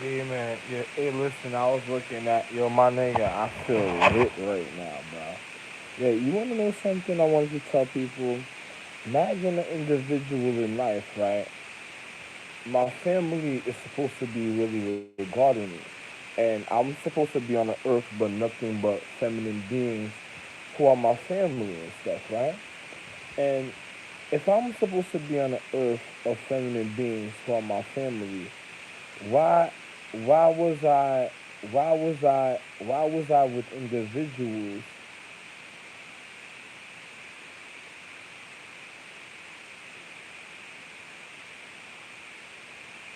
Hey man, yeah, hey listen, I was looking at my nigga, I feel lit right now, bro. Yeah, you wanna know something I wanted to tell people? Imagine an individual in life, right? My family is supposed to be really regarding me. And I'm supposed to be on the earth but nothing but feminine beings who are my family and stuff, right? And if I'm supposed to be on the earth of feminine beings who are my family, why why was I why was I with individuals?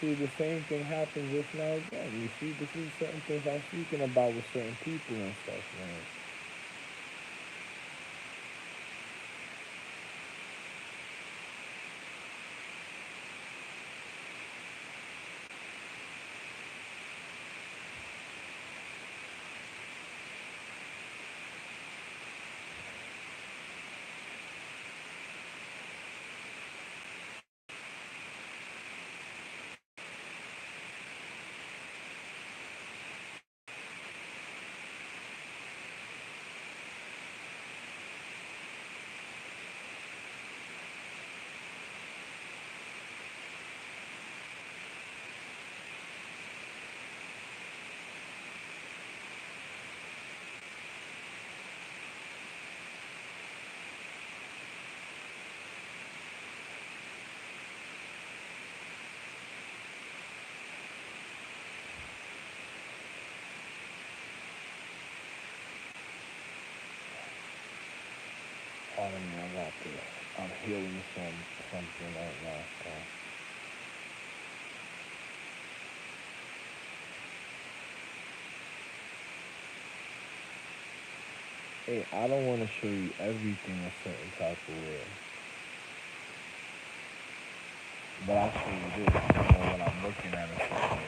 See, the same thing happens just now again. You see, this is certain things I'm speaking about with certain people and stuff, man. Pardon me, I got this. I'm healing from something right now. So. Hey, I don't want to show you everything a certain type of way, but I'll show you this. You know, when I'm looking at a certain way.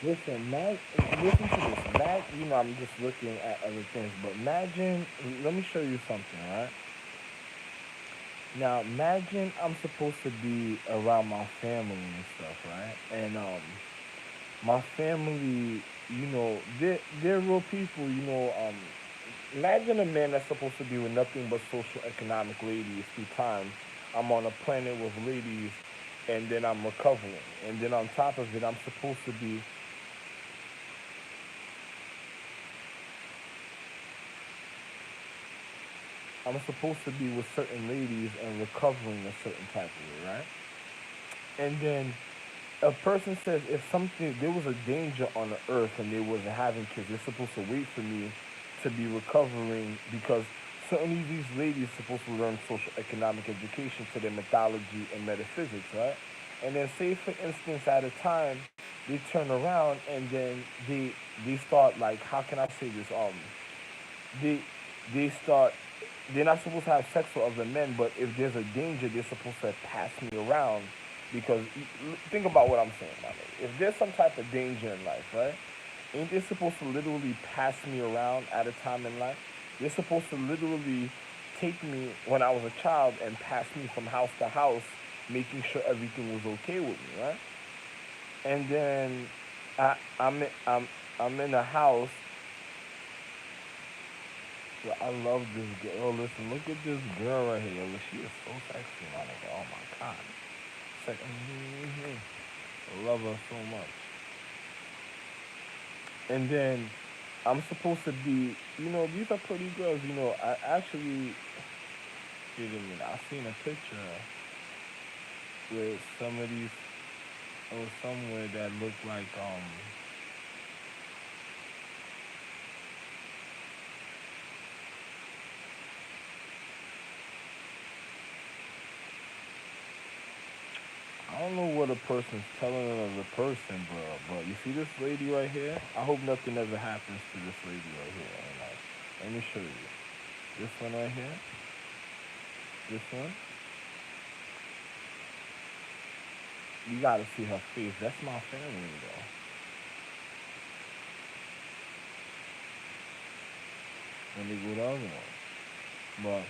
Listen, listen to this. You know, I'm just looking at other things, but imagine, let me show you something, right? Now, imagine I'm supposed to be around my family and stuff, right? And my family, you know, they're real people, you know. Imagine a man that's supposed to be with nothing but social economic ladies through time. I'm on a planet with ladies, and then I'm recovering, and then on top of it, I'm supposed to be with certain ladies and recovering a certain type of way, right? And then a person says if something there was a danger on the earth and they wasn't having kids, they're supposed to wait for me to be recovering because certainly these ladies supposed to learn social economic education to their mythology and metaphysics, right? And then say for instance at a time they turn around and then they start like how can I say this? They they start they're not supposed to have sex with other men, but if there's a danger, they're supposed to pass me around because think about what I'm saying, my nigga. If there's some type of danger in life, right? Ain't they supposed to literally pass me around at a time in life? They're supposed to literally take me when I was a child and pass me from house to house, making sure everything was okay with me, right? And then I, I'm in- I'm I'm in the house. Yo, I love this girl. Oh, listen, look at this girl right here. Look, she is so sexy, my nigga. Oh my god, I love her so much. And then I'm supposed to be, these are pretty girls. I actually, wait a minute, I seen a picture with some of these, or somewhere that looked like, I don't know what a person's telling another person, bro. But you see this lady right here? I hope nothing ever happens to this lady right here. And let me show you. This one right here. This one. You gotta see her face. That's my family, though. Let me go to the other one. But,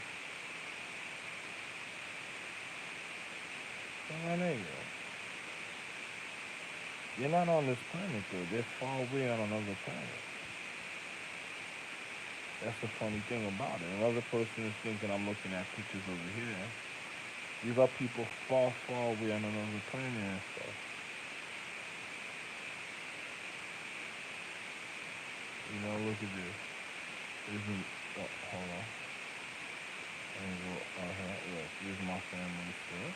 my nigga, you're not on this planet, though. They're far away on another planet. That's the funny thing about it. Another person is thinking I'm looking at pictures over here. These are people far, far away on another planet and stuff. Look at this. Isn't hold on. Let me go Look, here's my family stuff.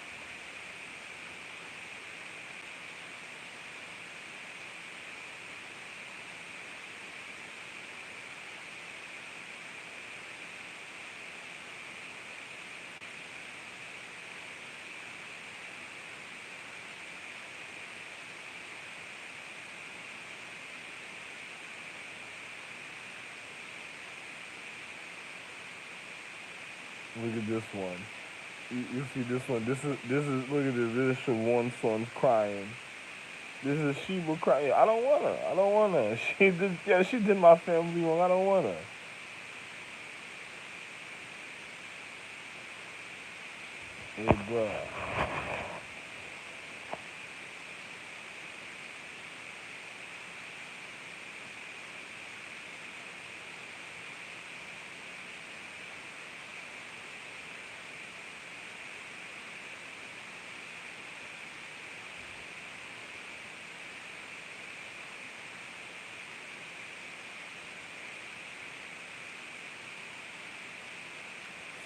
Look at this one. You see this one? This is look at this. This is Siobhan's son's crying. This is Sheba crying. I don't want her. I don't want her. She did my family wrong. I don't want her. Hey, bro.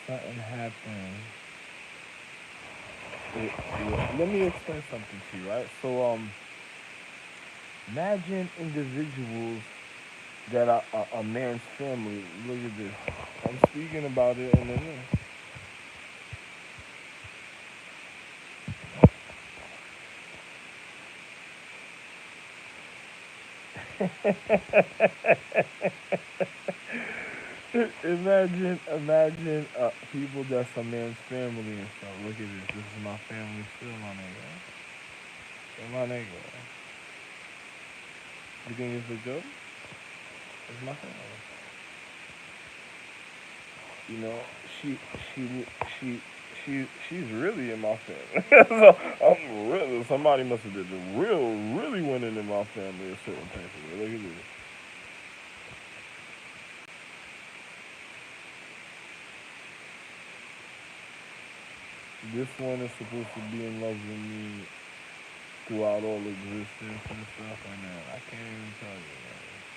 Something happened. Let me explain something to you, right? So, imagine individuals that are a man's family. Look at this. I'm speaking about it in a minute. Imagine people that's a man's family and stuff. Look at this. This is my family still, my nigga. Hey, my nigga. You think it's a joke? It's my family. You know, she, she, she, she's really in my family. So I'm really. Somebody must have did the really went in my family a certain type of way. Look at this. This one is supposed to be in love with me throughout all existence and stuff, and I can't even tell you, man.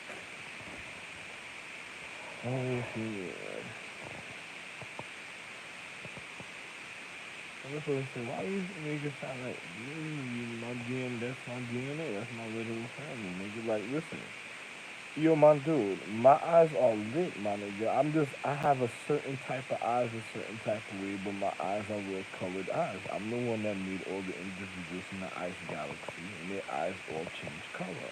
Oh, shit. And this person said, why you make it sound like my DNA, that's my DNA, that's my literal family, nigga. Like, listen, yo, my dude, my eyes are lit, my nigga. I have a certain type of eyes, a certain type of way, but my eyes are real colored eyes. I'm the one that made all the individuals in the ice galaxy, and their eyes all change color.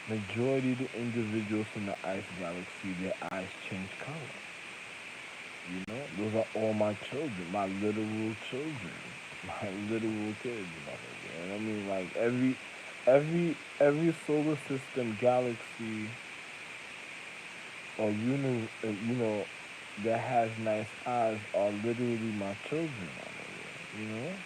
Majority of the individuals in the ice galaxy, their eyes change color. Those are all my children, my literal children, my literal kids. I mean, like every solar system galaxy or that has nice eyes are literally my children. You know.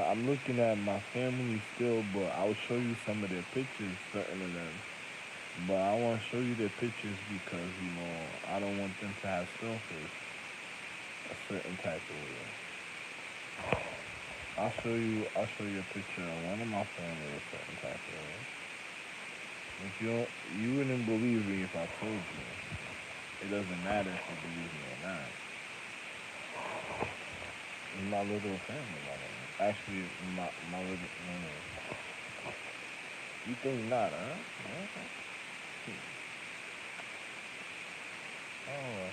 I'm looking at my family still, but I'll show you some of their pictures, certain of them. But I want to show you their pictures because I don't want them to have selfish a certain type of way. I'll show you a picture of one of my family a certain type of way. If you wouldn't believe me if I told you. It doesn't matter if you believe me or not. It's my little family, by the way. Actually, my little. You think not, huh? Okay. Oh.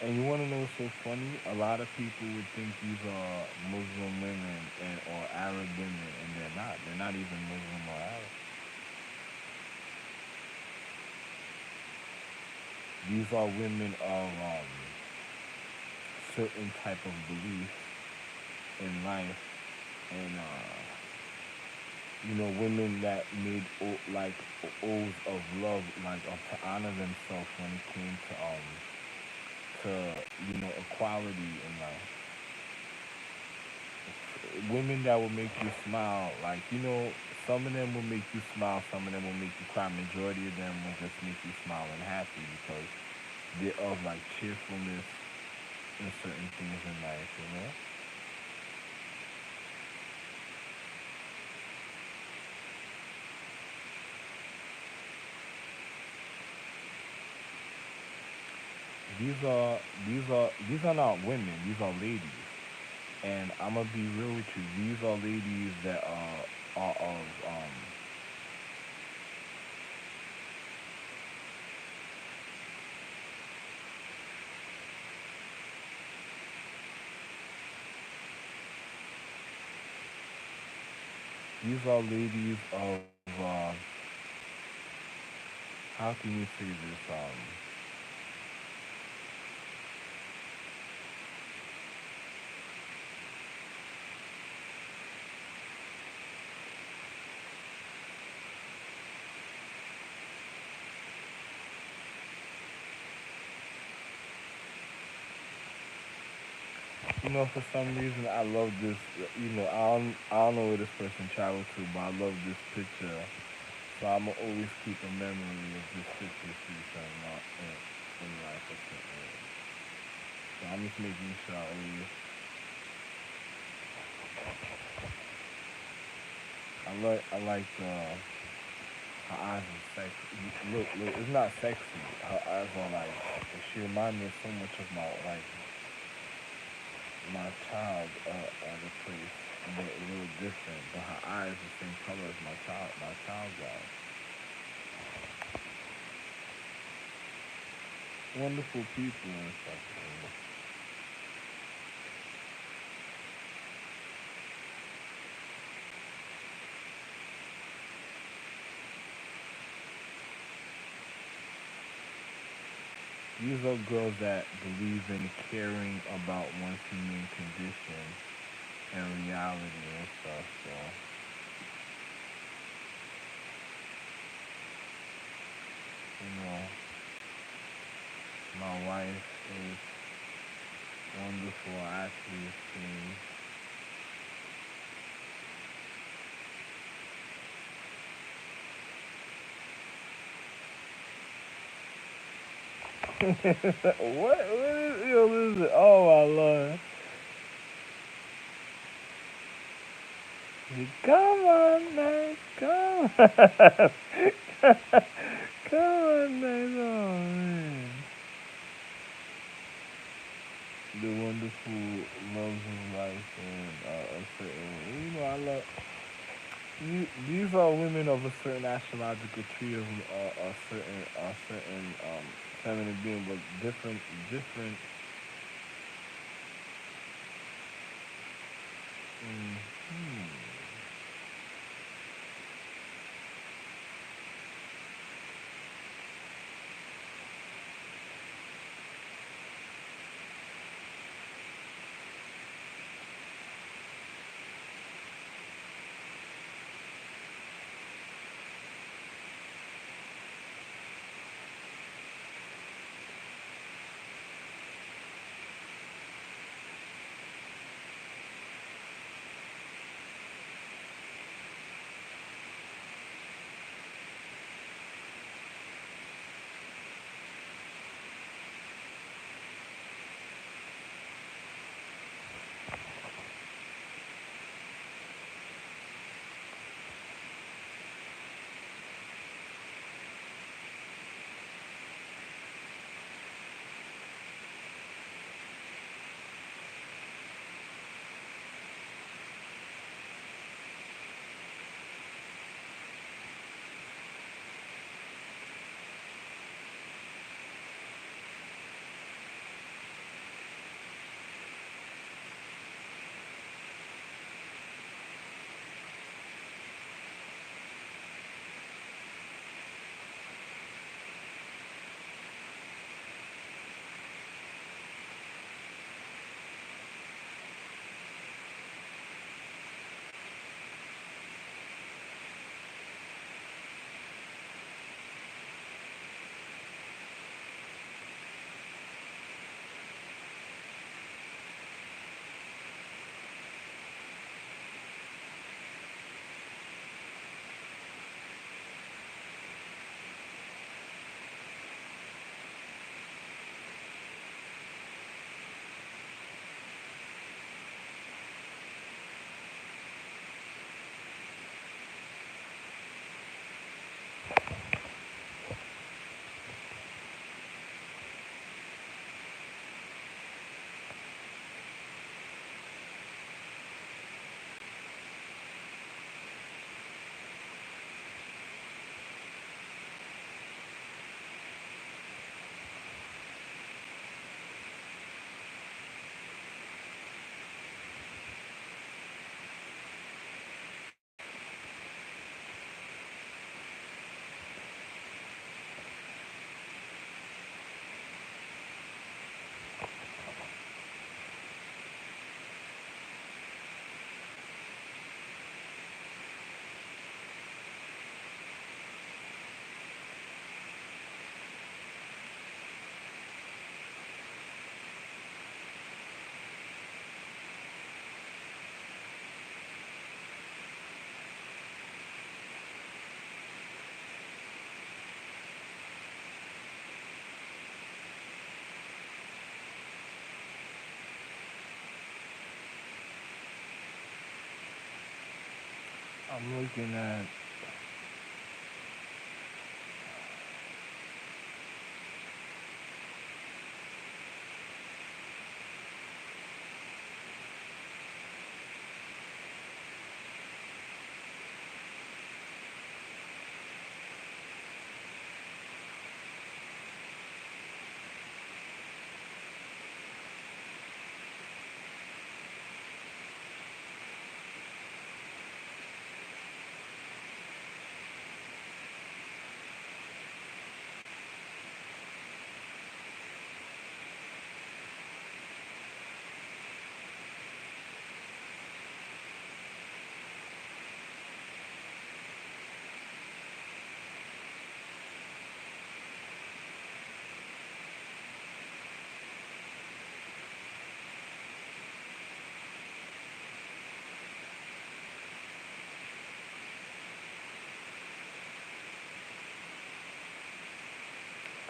And you want to know what's so funny? A lot of people would think these are Muslim women or Arab women, and they're not. They're not even Muslim or Arab. These are women of certain type of beliefs in life, and women that made like oaths of love, like to honor themselves when it came to equality in life. Women that will make you smile, like some of them will make you smile, some of them will make you cry. Majority of them will just make you smile and happy because they're of like cheerfulness in certain things in life. These are these are not women, these are ladies. And I'm gonna be real with you. These are ladies that are of these are ladies of how can you say this? For some reason I love this. I don't know where this person traveled to, but I love this picture. So I'm gonna always keep a memory of this picture too, so not in life or something. So I'm just making sure I always. I like the her eyes are sexy. Look, it's not sexy. Her eyes are like she reminds me so much of my child at a place, but a little different. But her eyes the same color as my child's eyes. Wonderful people and stuff. These are girls that believe in caring about one's human condition and reality and stuff. So, you know, my wife is wonderful. Actually, what is this? Oh my lord! Come on, man, come on, come on, man. Oh man, the wonderful loves of life and a certain. I love. These are women of a certain astrological tree of a certain feminine being, but different. Mm, hmm. I'm looking at.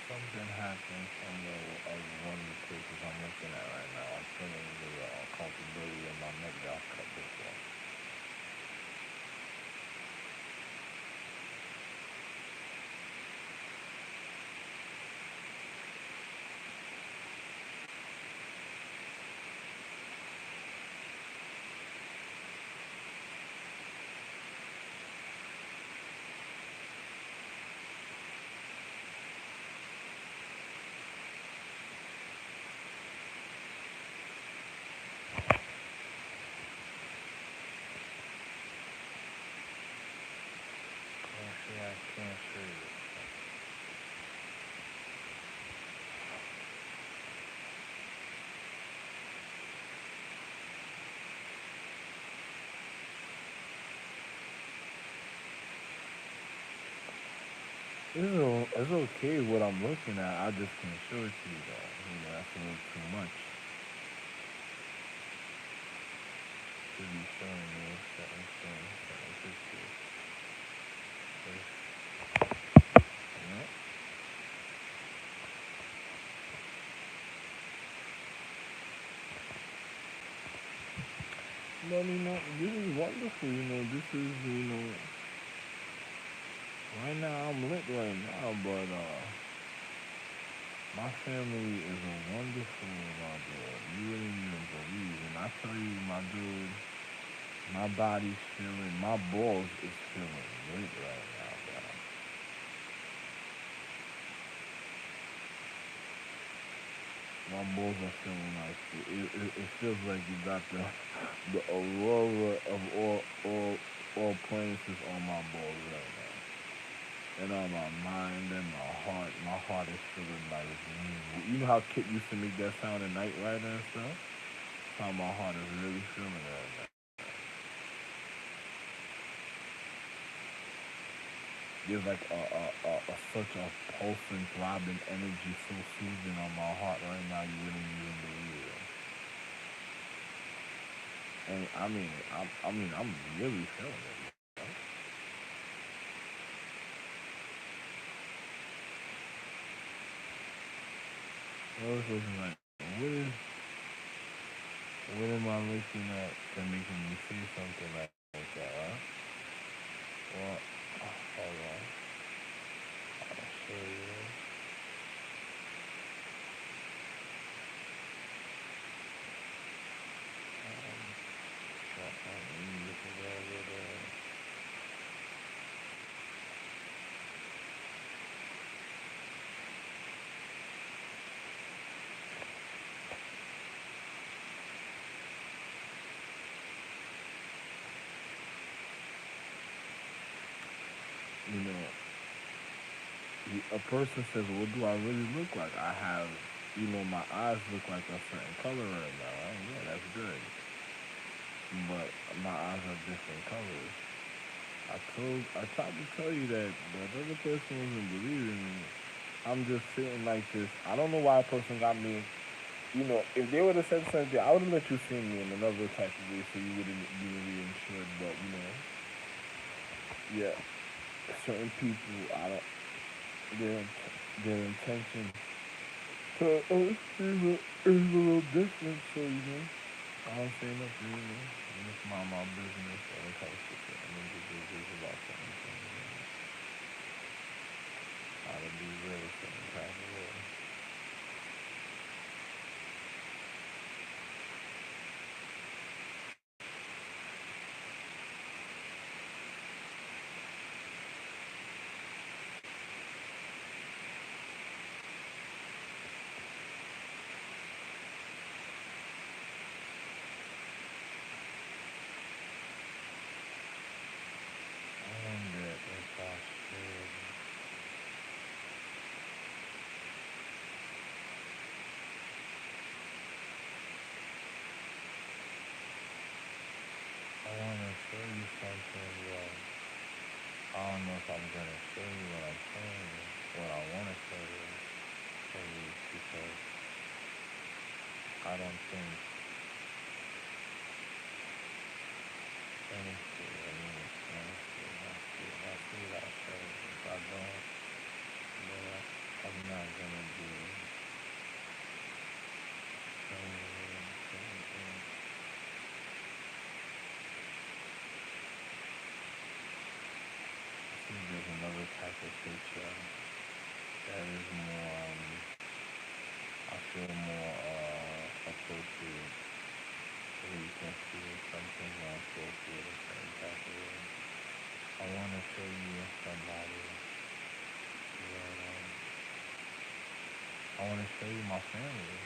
Something happened from one of the places I'm looking at right now. I'm feeling the comfortability in my neck that I cut before. Actually, I can't show you. It's okay what I'm looking at. I just can't show it to you though. That's a little too much to be showing you certain things, certain pictures. Yeah. But this is wonderful. This is right now I'm lit right now, but my family is a wonderful, dude. You wouldn't even believe. And I tell you, my dude, my body's feeling, my balls is feeling lit right now, bro. My balls are feeling like it feels like you got the aurora of all planets is on my balls right now. And on my mind and my heart is feeling like, you know how Kit used to make that sound at night, right, and stuff? That's how my heart is really feeling right now. There's like such a pulsing, throbbing energy, so soothing on my heart right now. You wouldn't even believe it. And I'm really feeling it. You know? I was looking like, what am I looking at that making me say something like that, huh? Well, hold on. I'll show you. Let me look at that over there. You know, a person says, "What do I really look like?" I have, my eyes look like a certain color right now. Right? Yeah, that's good. But my eyes are different colors. I tried to tell you that, but the other person wasn't believing me. I'm just sitting like this. I don't know why a person got me. If they would have said something, I would have let you see me in another type of way, so you wouldn't be reassured. But yeah, certain people, I don't. Their their intention to is a little different. So I don't say nothing. just mind my business when it comes to certain individuals about certain things. How to be real certain type of way. I wonder if I should. I want to show you something, but I don't know if I'm gonna show you what I'm showing you, what I want to show you, because I don't think. Let me see. Let's see what I show you. If I don't, then I'm not gonna be showing you certain things. See, there's another type of picture that is more. I feel more appropriate. So you can see something more appropriate a certain type of way. I want to show you somebody that I want to show you my family.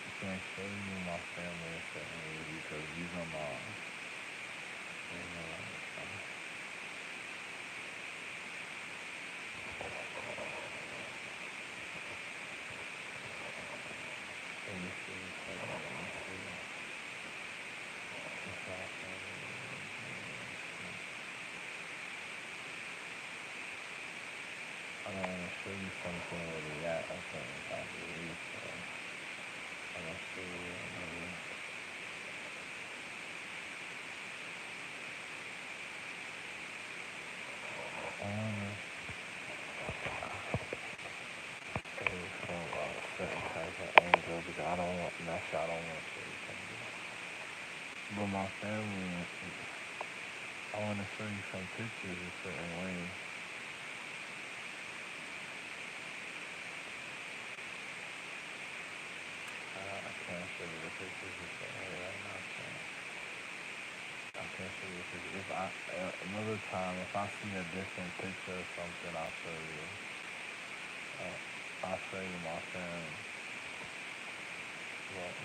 I can't show you my family a certain way because these are my, you know, let me see, let me see. It's my family. I don't want to show you something where they at a certain type of way, so I'm gonna show you another. I wanna show you from a certain type of angle because I don't want. Not sure I don't want to show you something. But my family, I want to show you some pictures a certain way. I can't show you the pictures a certain way right now. I can't show you the pictures. If I another time, if I see a different picture or something, I'll show you. I'll show you my family. But,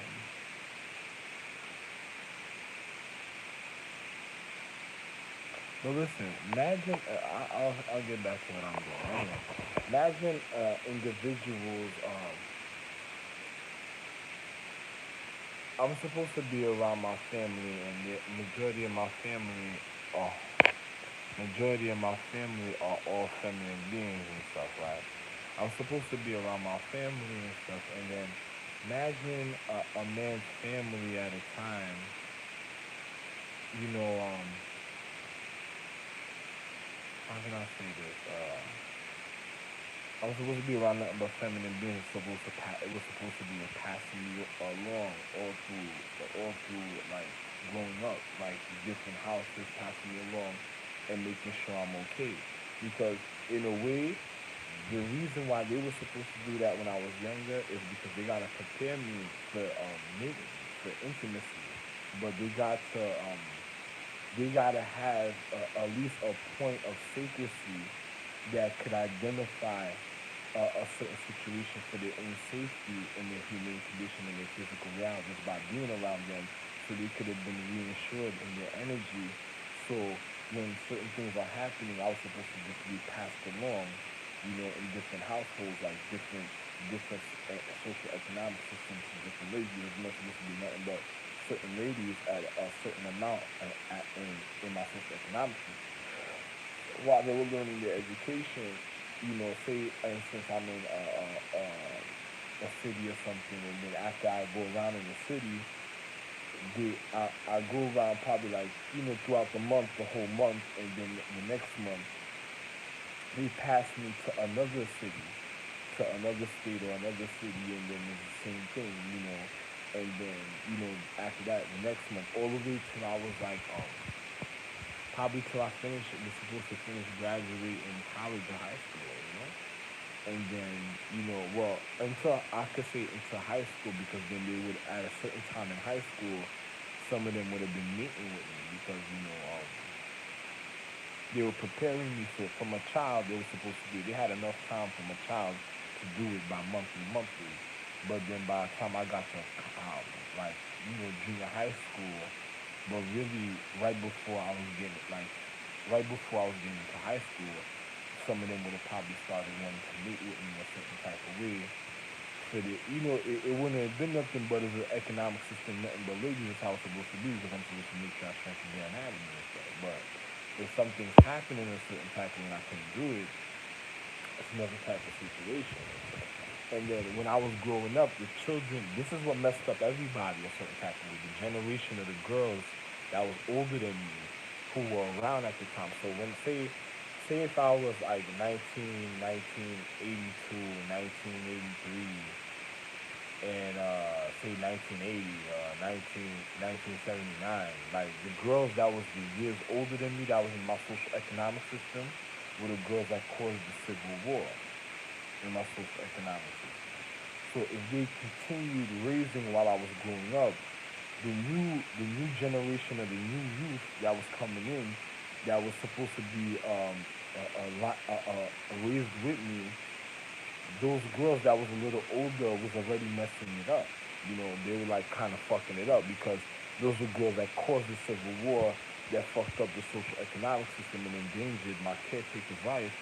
but listen, imagine. I'll get back to what I'm doing. Anyway, imagine individuals. I'm supposed to be around my family, and the are majority of my family are all feminine beings and stuff, right? I'm supposed to be around my family and stuff, and then imagine a man's family at a time. You know, how can I say this? I was supposed to be around nothing but feminine beings. It was supposed to be a passing me along all through like growing up, like different houses passing me along and making sure I'm okay. Because in a way, the reason why they were supposed to do that when I was younger is because they gotta prepare me for mating, for intimacy, but they gotta have at least a point of secrecy that could identify a certain situation for their own safety in their humane condition in their physical realm just by being around them, so they could have been reassured in their energy. So when certain things are happening, I was supposed to just be passed along, you know, in different households, like different social economic systems in different ways. There's not supposed to be nothing but certain ladies at a certain amount in my social economic system while they were learning their education. You know, say for instance I'm in a city or something, and then after I go around in the city, I go around probably like, you know, throughout the month, the whole month, and then the next month they pass me to another city, to another state or another city, and then it's the same thing, you know. And then, you know, after that, the next month, all the way till I was like, probably till I finished, was supposed to finish graduate in college or high school, you know. And then, you know, well, until I could say into high school, because then they would, at a certain time in high school, some of them would have been meeting with me because, you know, they were preparing me for from a child. They were supposed to do. They had enough time from a child to do it by monthly. But then by the time I got to like, you know, junior high school, but really right before I was getting like right before I was getting into high school, some of them would have probably started wanting to meet with me a certain type of way. For the, you know, it wouldn't have been nothing but as an economic system, nothing but ladies is how it's supposed to be because I'm supposed to make sure I strengthen their anatomy and stuff. But if something's happening a certain type of when I couldn't do it, it's another type of situation. And then when I was growing up, the children, this is what messed up everybody a certain type of way. The generation of the girls that was older than me who were around at the time. So when, say if I was like 1982, 1983, and say 1980, 1979, like the girls that was the years older than me that was in my social economic system were the girls that caused the Civil War in my social economic system. So if they continued raising while I was growing up, the new generation of the new youth that was coming in, that was supposed to be raised with me, those girls that was a little older was already messing it up. You know, they were like kind of fucking it up because those were girls that caused the Civil War, that fucked up the social economic system and endangered my caretaker's life.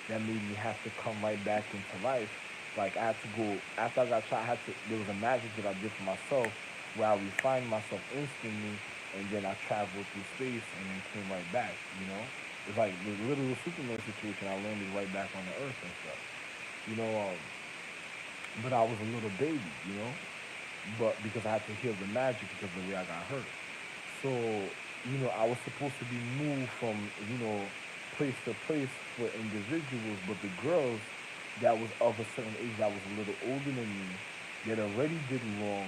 That made me have to come right back into life. Like I had to go after I got shot. I had to. There was a magic that I did for myself where I refined myself instantly, and then I traveled through space and then came right back. You know, it's like the literal Superman situation. I landed right back on the Earth and stuff. You know, but I was a little baby, you know, but because I had to heal the magic because of the way I got hurt. So, you know, I was supposed to be moved from, you know, place to place for individuals, but the girls that was of a certain age that was a little older than me, that already did wrong,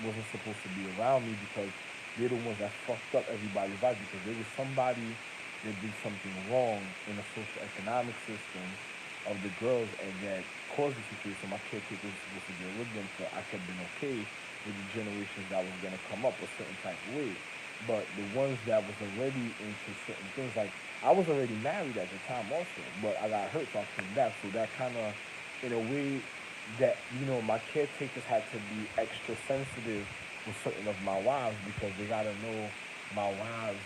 wasn't supposed to be around me because they're the ones that fucked up everybody's life because there was somebody that did something wrong in the social economic system of the girls and that caused the situation. My caretaker was supposed to deal with them, so I could have been okay with the generations that was gonna come up a certain type of way. But the ones that was already into certain things, like I was already married at the time also, but I got hurt, so I came back. So that kind of, in a way, that you know, my caretakers had to be extra sensitive with certain of my wives because they gotta know my wives.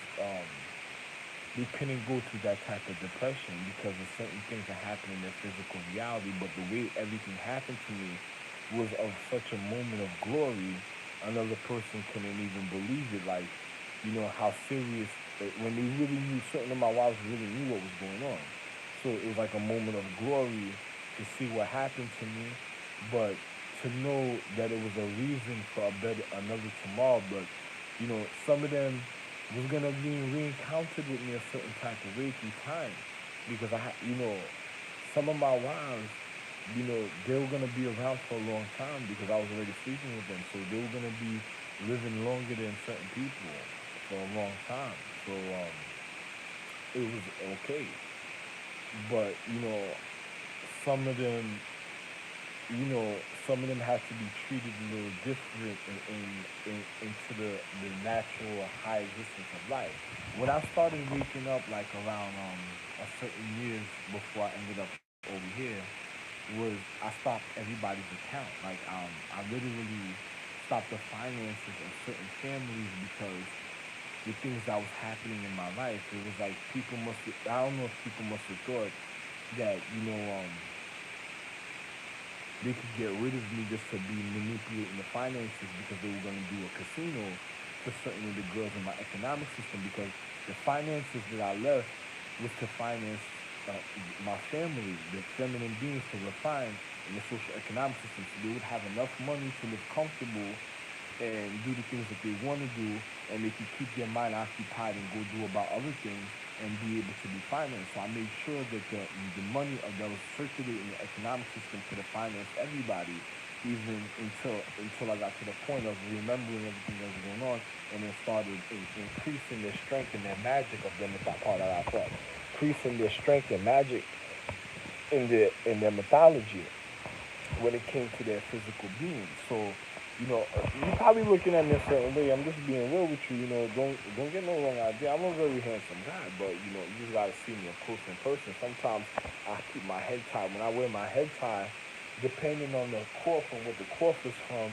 They couldn't go through that type of depression because of certain things that happen in their physical reality. But the way everything happened to me was of such a moment of glory, another person couldn't even believe it. Like, you know, how serious, when they really knew, certain of my wives really knew what was going on. So it was like a moment of glory to see what happened to me, but to know that it was a reason for a better, another tomorrow. But, you know, some of them was gonna be re-encountered with me a certain type of way through time because you know, some of my wives, you know, they were gonna be around for a long time because I was already sleeping with them, so they were gonna be living longer than certain people for a long time. So it was okay, but you know, some of them, you know, some of them have to be treated a little different into the natural high existence of life. When I started waking up, like around a certain years before I ended up over here, was I stopped everybody's account. Like I literally stopped the finances of certain families because the things that was happening in my life. It was like people must. I don't know if people must have thought that, you know, they could get rid of me just to be manipulating the finances because they were going to do a casino for certain of the girls in my economic system because the finances that I left was to finance uh, my family, the feminine beings to refine in the social economic system so they would have enough money to live comfortable and do the things that they want to do and they can keep their mind occupied and go do about other things and be able to be financed. So I made sure that the money that was circulating in the economic system could have financed everybody, even until I got to the point of remembering everything that was going on, and then started increasing their strength and their magic of them if I part that out front, increasing their strength and magic in their mythology when it came to their physical being. So, you're probably looking at me a certain way. I'm just being real with you. Don't get no wrong idea. I'm a very handsome guy, but you just gotta see me up close in person. Sometimes I keep my head tie. When I wear my head tie, depending on the cloth and what the cloth is from,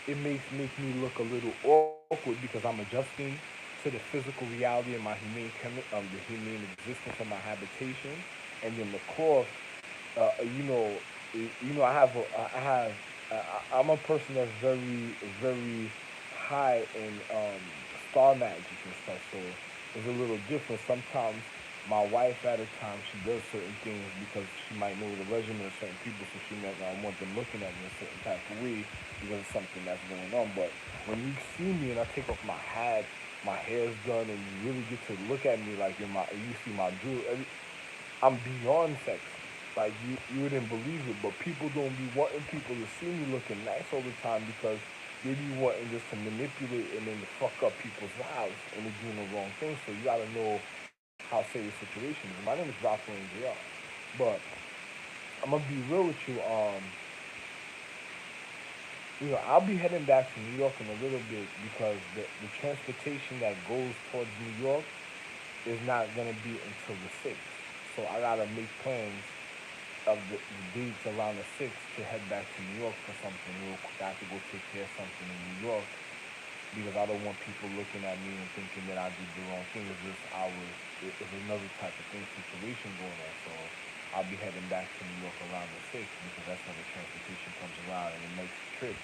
it makes make me look a little awkward because I'm adjusting to the physical reality of my the humane existence of my habitation, and then the cloth uh, you know, I have, I'm a person that's very, very high in star magic and stuff. So it's a little different. Sometimes my wife at a time she does certain things because she might know the regimen of certain people, so she might not want them looking at me a certain type of way because of something that's going on. But when you see me and I take off my hat, my hair's done, and you really get to look at me like you see my jewelry. I'm beyond sexy. Like you wouldn't believe it, but people don't be wanting people to see me looking nice all the time because they be wanting just to manipulate and then to fuck up people's lives and they're doing the wrong thing. So you gotta know how serious the situation is. My name is RAlPH, but I'm gonna be real with you. I'll be heading back to New York in a little bit because the transportation that goes towards New York is not gonna be until the 6th. So I gotta make plans of the dates around the 6th to head back to New York for something real quick. I have to go take care of something in New York because I don't want people looking at me and thinking that I did the wrong thing. It's another type of thing situation going on. So I'll be heading back to New York around the 6th because that's when the transportation comes around and the next trip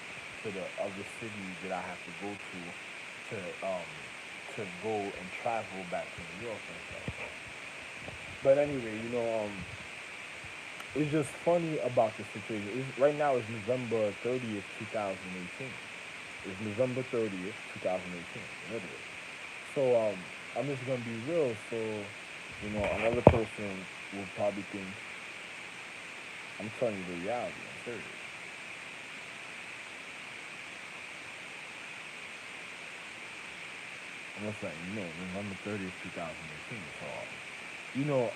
to the other city that I have to go to um to go and travel back to New York and stuff. So, but anyway, it's just funny about the situation. Right now it's November 30th, 2018. It's November 30th, 2018, literally. So I'm just gonna be real. So another person will probably think I'm telling you the reality. I'm serious. I'm just letting November 30th, 2018. So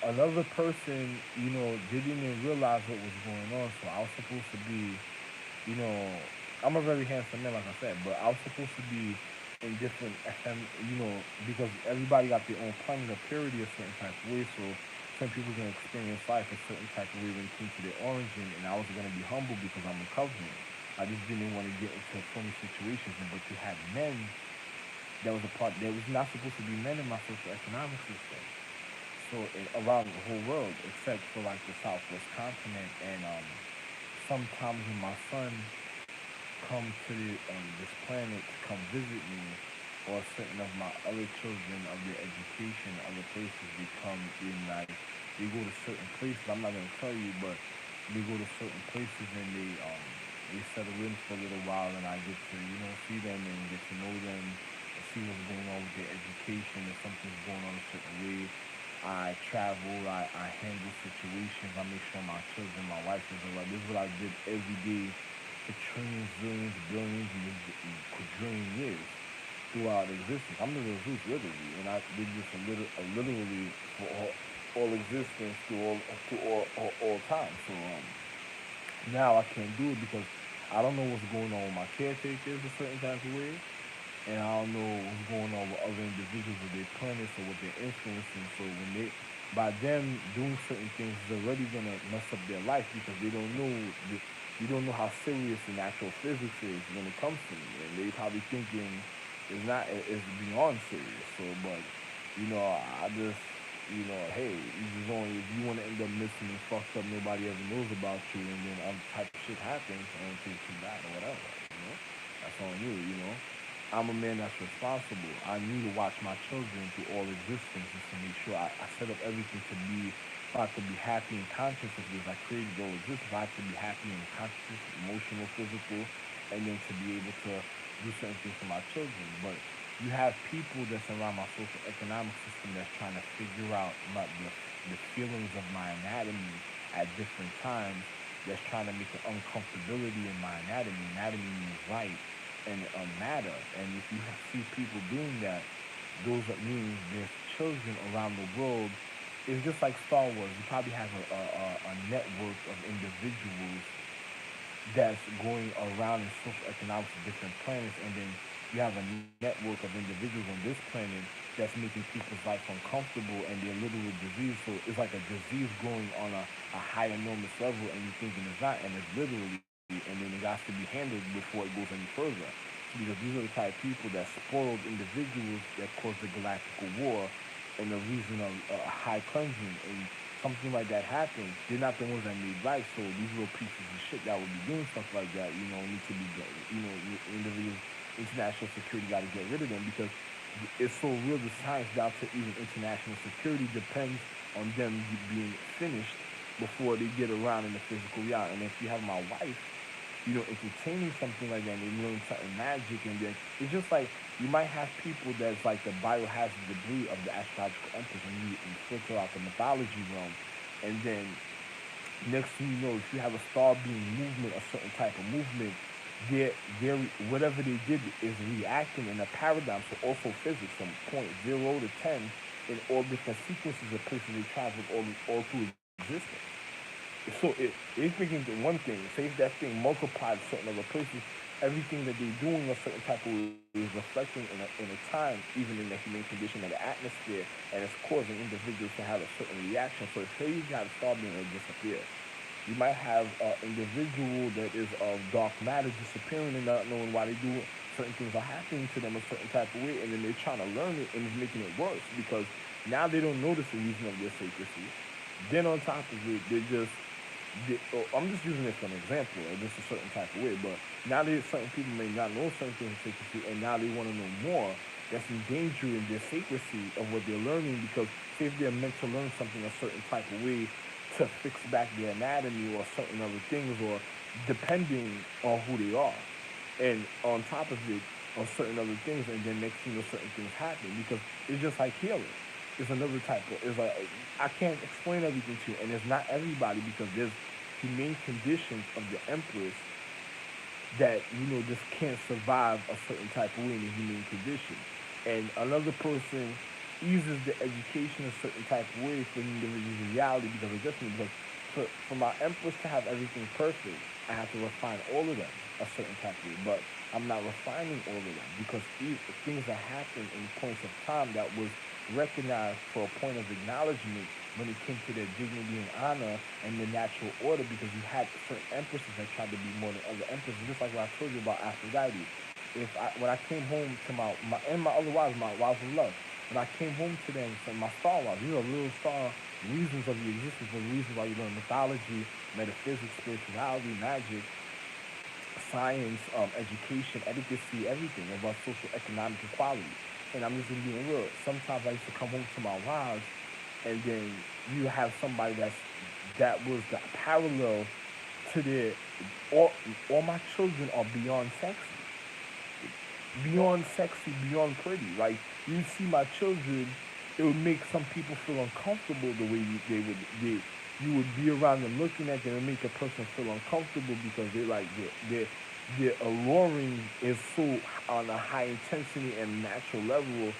another person, didn't even realize what was going on. So I was supposed to be, you know, I'm a very handsome man, like I said, but I was supposed to be in different FM, because everybody got their own planet of purity a certain type of way. So some people can experience life a certain type of way when it came to their origin, and I was gonna be humble because I'm recovering. I just didn't want to get into funny situations, but you had men that was a part that was not supposed to be men in my social economic system. So around the whole world, except for like the Southwest continent, and sometimes when my son come to this planet to come visit me, or certain of my other children of their education, other places, they come in like they go to certain places. I'm not gonna tell you, but they go to certain places and they settle in for a little while, and I get to see them and get to know them, and see what's going on with their education. If something's going on a certain way, I travel, I handle situations, I make sure my children, my wife is alright. This is what I did every day for trillions, zillions, billions, and quadrillion years throughout existence. I'm the little Zeus, literally, and I did this literally for all existence through all time. So now I can't do it because I don't know what's going on with my caretakers a certain type of way, and I don't know what's going on with other individuals with their planets or what they're influencing. So by them doing certain things, is already gonna mess up their life because they don't know you don't know how serious the natural physics is when it comes to me, and they probably thinking it's beyond serious. So, but I just hey, you just only if you want to end up missing and fucked up, nobody ever knows about you, and then other type of shit happens, and it's too bad or whatever. That's on you. I'm a man that's responsible. I need to watch my children through all existence just to make sure I set up everything to be, for I to be happy and conscious of this. I created all existence. I have to be happy and conscious, emotional, physical, and then to be able to do certain things for my children. But you have people that's around my social economic system that's trying to figure out the feelings of my anatomy at different times, that's trying to make an uncomfortability in my anatomy. Anatomy means light and matter. And if you see people doing that, those means there's children around the world. It's just like Star Wars. You probably have a network of individuals that's going around in social economics of different planets, and then you have a network of individuals on this planet that's making people's life uncomfortable, and they're literal disease. So it's like a disease growing on a high enormous level, and you're thinking it's not, and it's literally, and then it has to be handled before it goes any further. Because these are the type of people that spoiled individuals that caused the galactical war, and the reason of high cleansing, and something like that happens, they're not the ones that made right. So these little pieces of shit that would be doing stuff like that, need to be, individuals, international security got to get rid of them, because it's so real. The science down to even international security depends on them being finished before they get around in the physical reality. And if you have my wife, entertaining something like that, and they learn certain magic, and then it's just like you might have people that's like the biohazard debris of the astrological empress, and you filter out the mythology realm, and then next thing you know, if you have a star being movement, a certain type of movement, they're whatever they did is reacting in a paradigm. So also physics from point 0 to 10 in all different sequences of places they traveled all through existence. So it's thinking the one thing. Say if that thing multiplied certain other places, everything that they're doing a certain type of way is reflecting in a time, even in the human condition of the atmosphere, and it's causing individuals to have a certain reaction. So say you got a star being to disappear, you might have an individual that is of dark matter disappearing and not knowing why they do it. Certain things are happening to them a certain type of way, and then they're trying to learn it, and it's making it worse because now they don't notice the reason of their secrecy. Then on top of it, I'm just using it for an example, or just a certain type of way. But now there's certain people may not know certain things in secrecy, and now they want to know more. That's endangering their secrecy of what they're learning, because say if they're meant to learn something a certain type of way to fix back their anatomy or certain other things, or depending on who they are, and on top of it, on certain other things, and then next thing you know, certain things happen, because it's just like healing. It's another type of. It's like I can't explain everything to you, and it's not everybody, because there's humane conditions of the empress that just can't survive a certain type of way in a humane condition, and another person eases the education a certain type of way for the individual's reality, because it just means like for my empress to have everything perfect, I have to refine all of them a certain type of way. But I'm not refining all of them, because things that happen in points of time that was recognized for a point of acknowledgement when it came to their dignity and honor and the natural order, because you had certain empresses that tried to be more than other empresses, just like what I told you about Aphrodite. When I came home to my other wives, my wives of love, when I came home to them, so my star wives, real star reasons of your existence, for the reasons why you learn mythology, metaphysics, spirituality, magic, science, education, etiquette, everything about social economic equality. And I'm just gonna be real. Sometimes I used to come home to my wives, and then you have somebody that was the parallel to their. All my children are beyond sexy, beyond pretty. Like you see my children, it would make some people feel uncomfortable the way you would be around them looking at them and make a person feel uncomfortable, because they like their alluring is so on a high intensity and natural level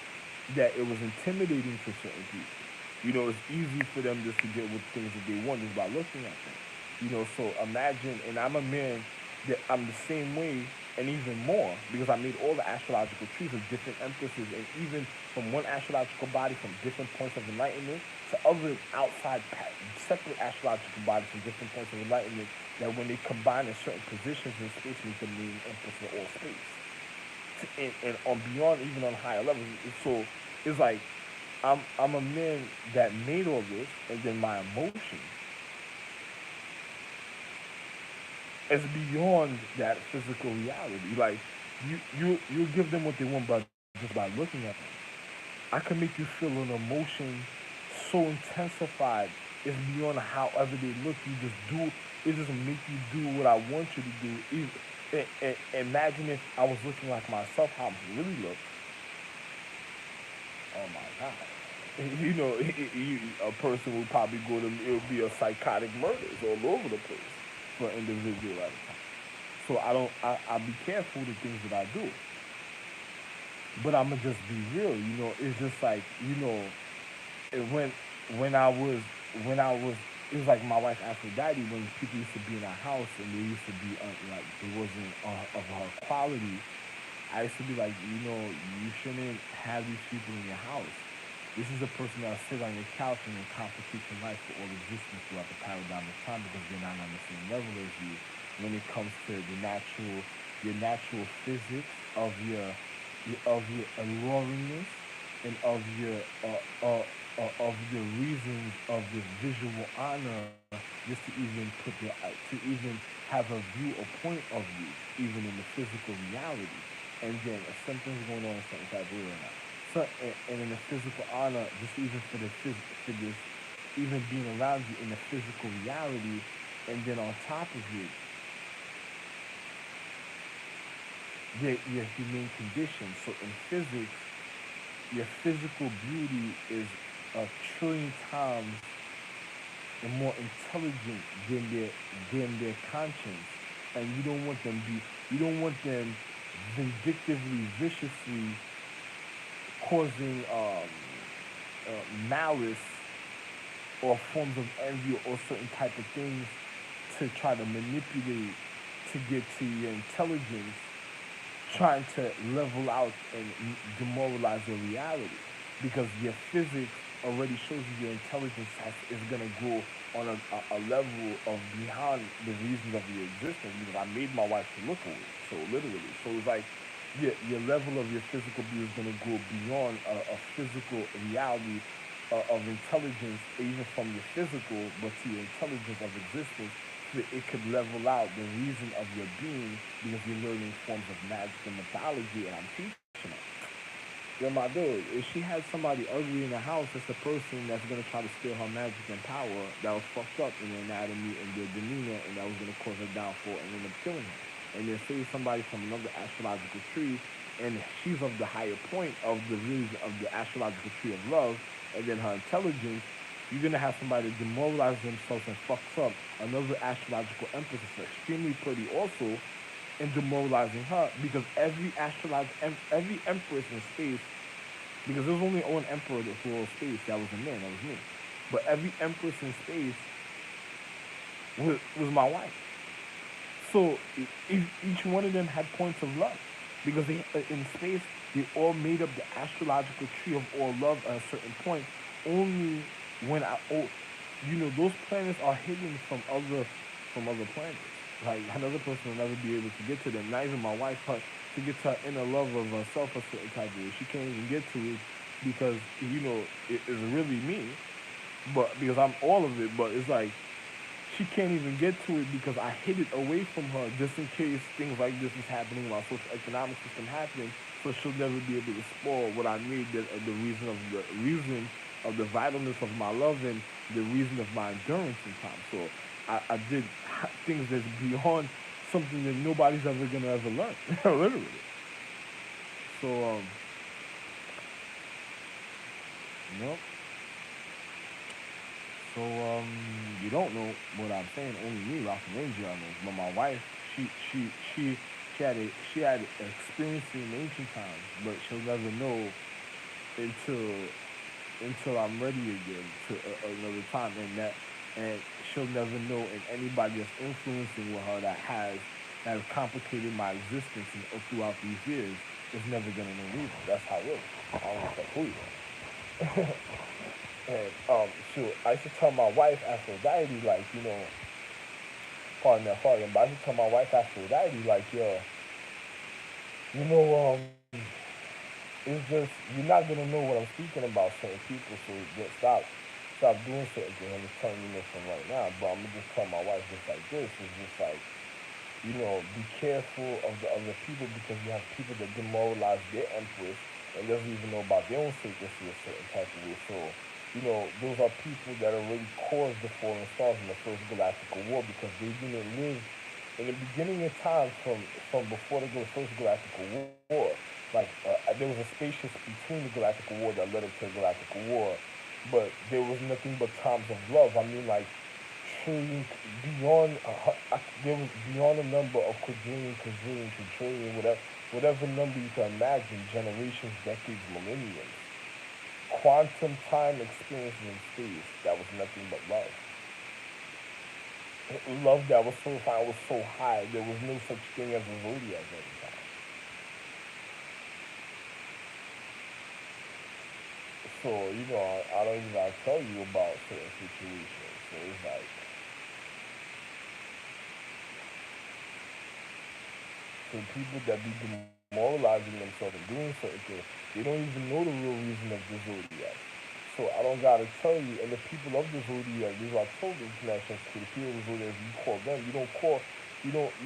that it was intimidating to certain people. It's easy for them just to get with things that they want just by looking at them. So imagine, and I'm a man that I'm the same way, and even more, because I made all the astrological trees of different emphases, and even from one astrological body from different points of enlightenment to other separate astrological bodies from different points of enlightenment, that when they combine in certain positions in space, make the main empress of all space. And on beyond, even on higher levels. So it's like I'm a man that made all this, and then my emotion is beyond that physical reality. Like you give them what they want by just by looking at them. I can make you feel an emotion so intensified, it's beyond however they look. You just do it. Just make you do what I want you to do. Imagine if I was looking like myself, how I really look, Oh my God. You know, a person will probably go to, it will be a psychotic murders all over the place for an individual at a time. So I don't, I be careful the things that I do. But I'ma just be real, you know, it's just like, you know, it, when I was, when I was, it was like my wife Aphrodite, when people used to be in our house and they used to be, like, it wasn't of her quality. I used to be like, you know, you shouldn't have these people in your house. This is a person that'll sit on your couch and then complicate your life for all existence throughout the paradigm of time because they're not on the same level as you when it comes to the natural, your natural physics of your alluringness and of your reasons of the visual honor just to even to even have a view or point of you even in the physical reality, and then if something's going on in certain type of way or not. So and in the physical honor, just even for for this, even being around you in the physical reality, and then on top of it, your humane condition. So in physics, your physical beauty is a trillion times and more intelligent than their conscience, and you don't want them vindictively, viciously causing malice or forms of envy or certain type of things to try to manipulate to get to your intelligence, trying to level out and demoralize your reality because your physics already shows you your intelligence is going to go on a level of beyond the reasons of your existence because I made my wife to look away. So literally. So it's like your level of your physical beauty is going to go beyond a physical reality of intelligence, even from your physical, but to your intelligence of existence, so that it could level out the reason of your being because you're learning forms of magic and mythology, and I'm teaching it. Yo, my dude, if she had somebody ugly in the house, it's a person that's gonna try to steal her magic and power that was fucked up in their anatomy and their demeanor, and that was gonna cause her downfall and end up killing her. And then say somebody from another astrological tree, and she's of the higher point of the reason of the astrological tree of love, and then her intelligence, you're gonna have somebody that demoralize themselves and fucks up another astrological empress that's extremely pretty also, and demoralizing her because every empress in space, because there's only one emperor for all space that was a man, that was me. But every empress in space was my wife. So each one of them had points of love because they in space they all made up the astrological tree of all love at a certain point. Only when you know, those planets are hidden from other planets. Like another person will never be able to get to them. Not even my wife, her, to get to her inner love of herself a certain type of way. She can't even get to it because you know it is really me, but because I'm all of it. But it's like she can't even get to it because I hid it away from her just in case things like this is happening while social economic system happening. So she'll never be able to spoil what I made the reason of the vitalness of my love and the reason of my endurance in time. So I did things that's beyond something that nobody's ever gonna ever learn, literally. So you know, so you don't know what I'm saying. Only me, Rock and Ranger, I know. But my wife, she she she she had experience in ancient times, but she'll never know until I'm ready again to another time, and she'll never know, and anybody that's influencing with her that has complicated my existence throughout these years is never gonna know either. That's how it is. I don't give a fuck who you are. And shoot, I used to tell my wife Aphrodite, like, you know, pardon, but I used to tell my wife Aphrodite, like, yo, you know, it's just you're not gonna know what I'm speaking about certain people, so just stop doing certain things. I'm just telling you this from right now, but I'm gonna just tell my wife just like this. It's just like, you know, be careful of the other people because you have people that demoralize their empress and doesn't even know about their own sacredcy a certain type of way. So, you know, those are people that already caused the fallen stars in the first galactical war because they didn't live In the beginning of time, from before the first galactical war, like there was a spaceship between the galactical war that led up to the galactical war, but there was nothing but times of love. I mean, like trillion beyond there was beyond a number of quadrillion, whatever number you can imagine, generations, decades, millenniums, quantum time experiences in space that was nothing but love. Love that was so high, was so high, there was no such thing as a zodiac at the time. So, I don't even gotta tell you about certain situations. So it's like, so people that be demoralizing themselves and doing certain things, they don't even know the real reason of the zodiac. So I don't gotta tell you, and the people of the zodiac, these are told the international security, people of the zodiac, you call them, you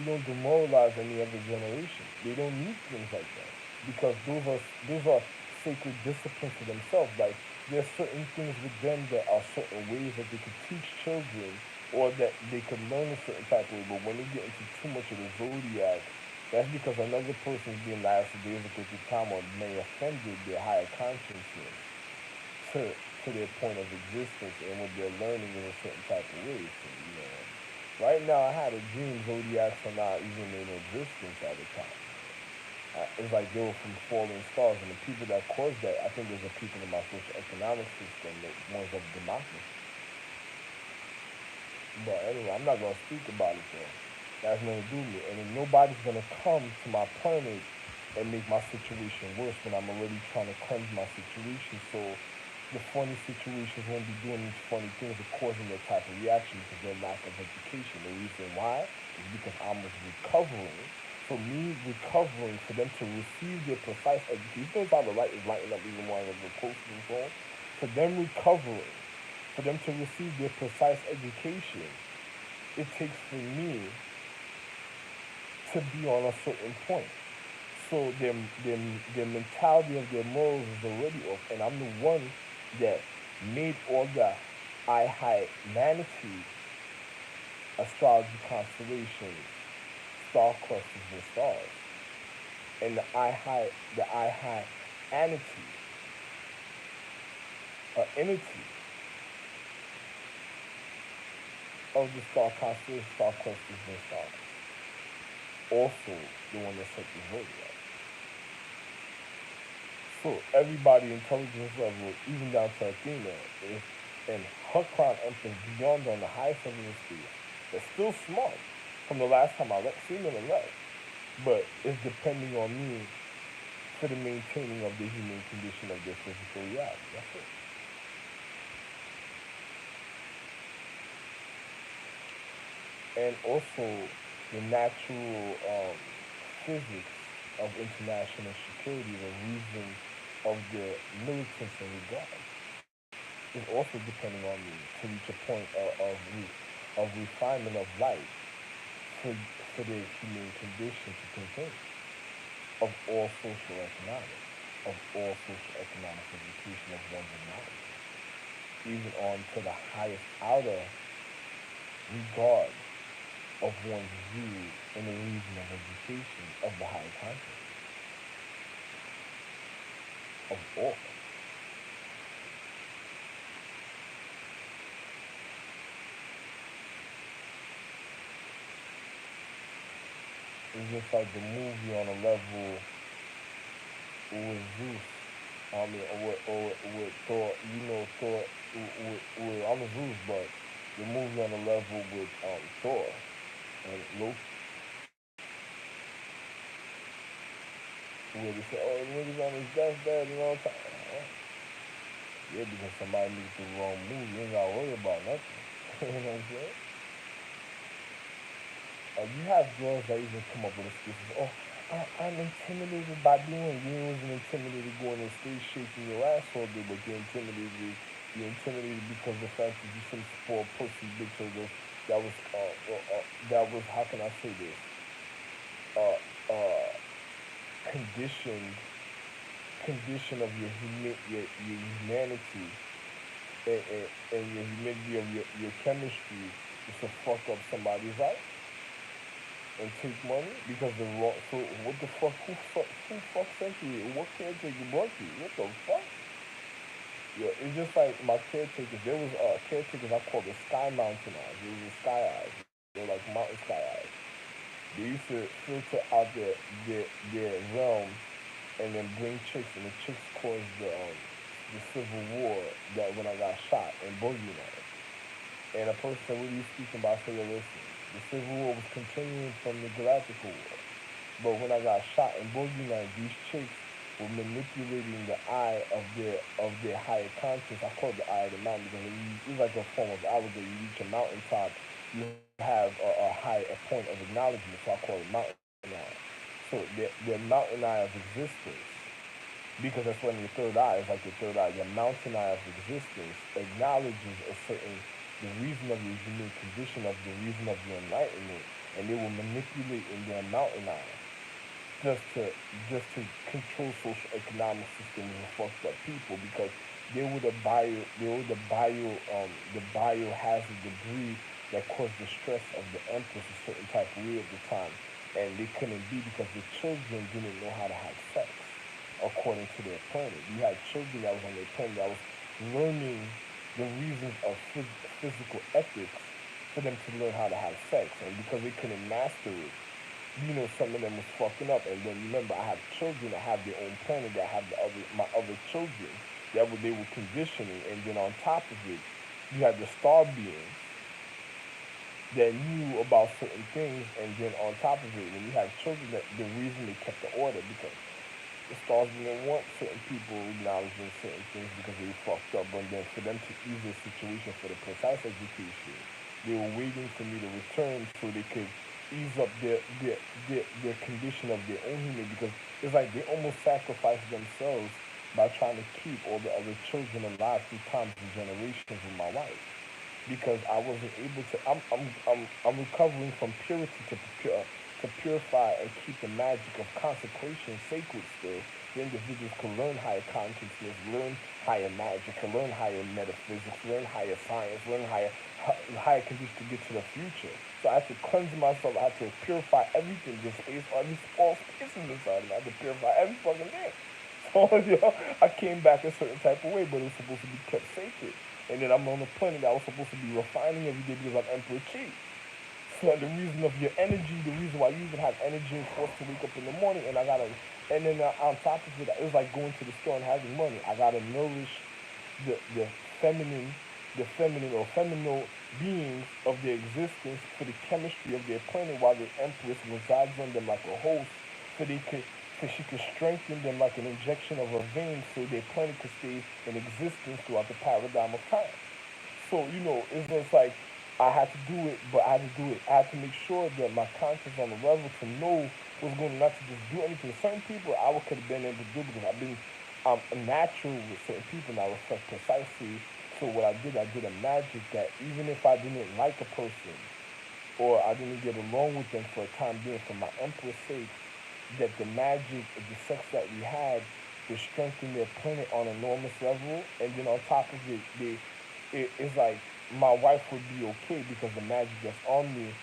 don't demoralize any other generation. They don't need things like that because those are sacred disciplines for themselves. Like there's certain things with them that are certain ways that they could teach children or that they could learn a certain type of way. But when they get into too much of the zodiac, that's because another person is being lackadaisical at the time or may offended their higher consciousness to their point of existence, and what they're learning in a certain type of way. So, right now I had a dream zodiacs are not even in existence at the time. It's like they were from falling stars, and the people that caused that, I think, there's the people in my social economic system, the ones of democracy. But anyway, I'm not gonna speak about it though. That's nothing to do with me, and then nobody's gonna come to my planet and make my situation worse when I'm already trying to cleanse my situation. So the funny situations won't be doing these funny things or causing that type of reaction because their lack of education. The reason why is because I was recovering. So me recovering for them to receive their precise education. You notice how the light is lighting up even more as we're close to the phone? For them recovering, for them to receive their precise education, it takes for me to be on a certain point. So their, their mentality of their morals is already off, and I'm the one that made all the I humanity astrology constellations, star clusters, and stars, and the I entity, entity of the star constellations, star clusters, and stars. Also, the one that set the zodiac. So everybody intelligence level, even down to Athena, is and her crown emperor beyond on the highest level of space. They're still smart from the last time I seen them and left. But it's depending on me for the maintaining of the human condition of their physical reality. That's it. And also the natural physics of international security, the reason of the militants and regard, is also depending on me to reach a point of refinement of life for, for the human condition to continue, of all social economics, of all social economic education of one's knowledge, even on to the highest outer regard of one's view and the reason of education of the higher consciousness of all. It's just like the movie on a level with Zeus. I mean, with Thor, Thor, I'm a Zeus, but the movie on a level with Thor and Loki, where they say, oh, niggas on his deathbed and all the time. Yeah, because somebody makes the wrong move, you ain't gotta worry about nothing. You know what I'm saying? You have girls that even come up with excuses. Oh, I'm intimidated by doing. You wasn't intimidated going on stage shaking your ass all day, but you're intimidated. You're intimidated because the fact that you some spoiled pussy bitch or this that was how can I say this? Uh, uh, conditioned condition of your humanity and your humidity of your chemistry is to fuck up somebody's life. and take money because the wrong. So what the fuck? Who fuck sent you? What caretaker brought you? What the fuck? Yeah, it's just like my caretakers. There was caretakers I called the Sky Mountain Eyes. It was the Sky Eyes. They're like mountain sky eyes. They used to filter out their realm and then bring chicks, and the chicks caused the civil war that when I got shot in Boogie Nights. And a person said, "What are you speaking about?" I said, "Listen, the civil war was continuing from the Galactical War, but when I got shot in Boogie Nights, these chicks were manipulating the eye of their higher conscious. I call it the eye of the mountain because it's like a form of allegory. You reach a mountaintop, you have a high a point of acknowledgement. So I call it mountain eye. So the mountain eye of existence, because that's when your third eye is like your third eye. Your mountain eye of existence acknowledges a certain the reason of your unique condition of the reason of your enlightenment, and they will manipulate in their mountain eye just to just to control social economic systems of fucked up people because they were the biohazard debris that caused the stress of the empress a certain type of way at the time, and they couldn't be because the children didn't know how to have sex according to their planet. You had children that was on their planet that was learning the reasons of physical ethics for them to learn how to have sex, and because they couldn't master it, some of them was fucking up. And then remember, I have children that have their own planet that have my other children they were conditioning, and then on top of it, you had the star beings that knew about certain things, and then on top of it, when you have children, that the reason they kept the order because the stars didn't want certain people acknowledging certain things because they fucked up, and then for them to ease the situation for the precise education, they were waiting for me to return so they could ease up their condition of their own human because it's like they almost sacrificed themselves by trying to keep all the other children alive through times and generations with my wife because I wasn't able to. I'm recovering from purity to purify and keep the magic of consecration sacred still. The individuals can learn higher consciousness, learn higher magic, can learn higher metaphysics, learn higher science, learn higher conditions to get to the future. So I had to cleanse myself. I had to purify everything, the space, every small spaces inside of me. I had to purify every fucking thing. So I came back a certain type of way, but it was supposed to be kept sacred. And then I'm on a planet that I was supposed to be refining every day because I'm Emperor Chi. So the reason of your energy, the reason why you even have energy and force to wake up in the morning, and then on top of it, it was like going to the store and having money. I gotta nourish the feminine, the feminine or feminine beings of their existence for the chemistry of their planet, while the Empress resides on them like a host, so they could, so she could strengthen them like an injection of a vein, so their planet could stay in existence throughout the paradigm of time. So, it's just like I had to do it, but I had to do it. I had to make sure that my conscience on the level to know what's going on, not to just do anything. Certain people I could have been able to do because I've been natural with certain people and I reflect precisely. So what I did a magic that even if I didn't like a person or I didn't get along with them for a time being for my empress sake, that the magic, the sex that we had would strengthen their planet on an enormous level, and then on top of it, it's like my wife would be okay because the magic that's on me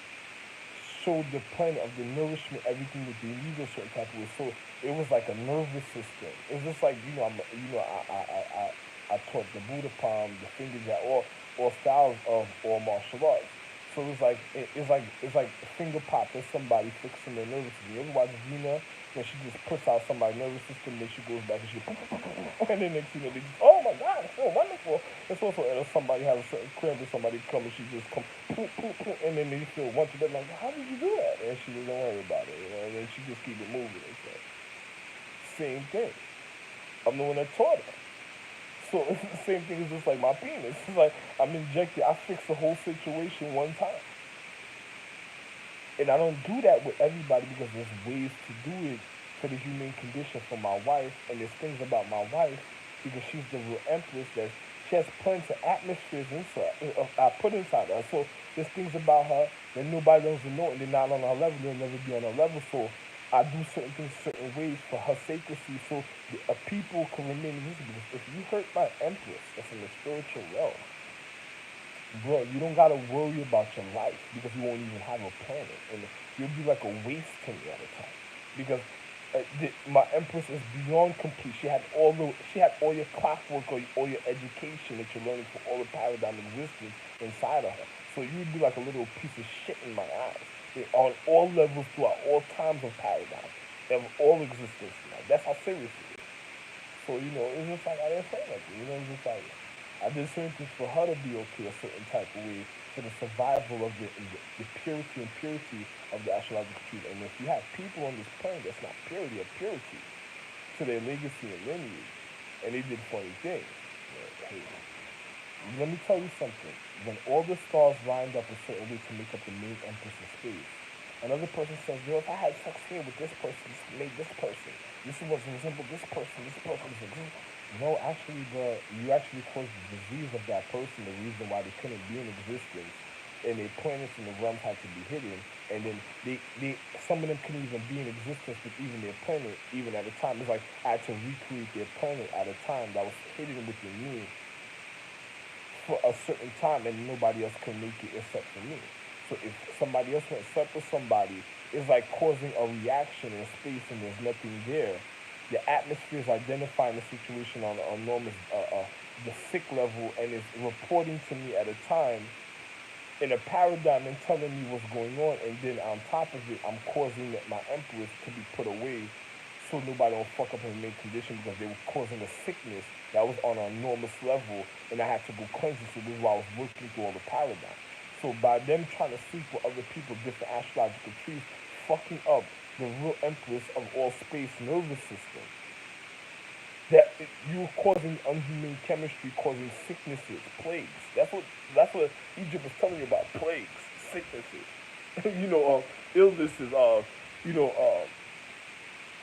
showed the planet of the nourishment, everything that they need a certain type of way. So it was like a nervous system. It's just like I taught the Buddha palm, the fingers that all styles of all martial arts. So it's like finger pop. There's somebody fixing their nervous system. You ever watch Xena? When she just puts out somebody's nervous system, then she goes back and she and then next thing you know, they just, oh my god, it's so wonderful. It's also if somebody has a certain cramp and somebody come and she just come and then they feel one to them like, how did you do that? And she doesn't worry about it, and then she just keep it moving. It's like same thing. I'm the one that taught her. So it's the same thing as just like my penis. It's like I'm injected. I fix the whole situation one time. And I don't do that with everybody because there's ways to do it for the human condition for my wife. And there's things about my wife because she's the real empress that she has plenty of atmospheres inside. I put inside her. So there's things about her that nobody else will know, and they're not on our level. They'll never be on our level. So I do certain things certain ways for her sacredcy, so people can remain visible. Because if you hurt my empress, that's in the spiritual realm, bro, you don't gotta worry about your life because you won't even have a planet. And you'll be like a waste to me at a time because my empress is beyond complete. She had all your clockwork or all your education that you're learning for all the paradigm existence inside of her. So you'd be like a little piece of shit in my eyes. On all levels throughout all times of paradigm, of all existence. Like, that's how serious it is. So, it's just like I didn't say nothing. It's just like I did certain things for her to be okay a certain type of way for the survival of the purity and purity of the astrological truth. And if you have people on this plane that's not purity or purity to their legacy and lineage, and they did funny things, hey, let me tell you something. When all the stars lined up a certain way to make up the main empress of space, another person says, yo, if I had sex here with this person, this made this person. This was resemble this person is exist. No, actually, you actually caused the disease of that person, the reason why they couldn't be in existence. And their planets and the realms had to be hidden. And then some of them couldn't even be in existence with even their planet, even at a time. It's like I had to recreate their planet at a time that was hidden within me for a certain time, and nobody else can make it except for me. So if somebody else went slept with somebody, it's like causing a reaction in space, and there's nothing there. The atmosphere is identifying the situation on an enormous, the sick level, and is reporting to me at a time in a paradigm and telling me what's going on. And then on top of it, I'm causing my empress to be put away so nobody don't fuck up her main condition because they were causing a sickness that was on an enormous level, and I had to go cleanse it. So this is why I was working through all the paradigm. So by them trying to sleep with other people, different astrological trees, fucking up the real empress of all space nervous system, you were causing unhumane chemistry, causing sicknesses, plagues. That's what Egypt was telling you about: plagues, sicknesses, illnesses, you know,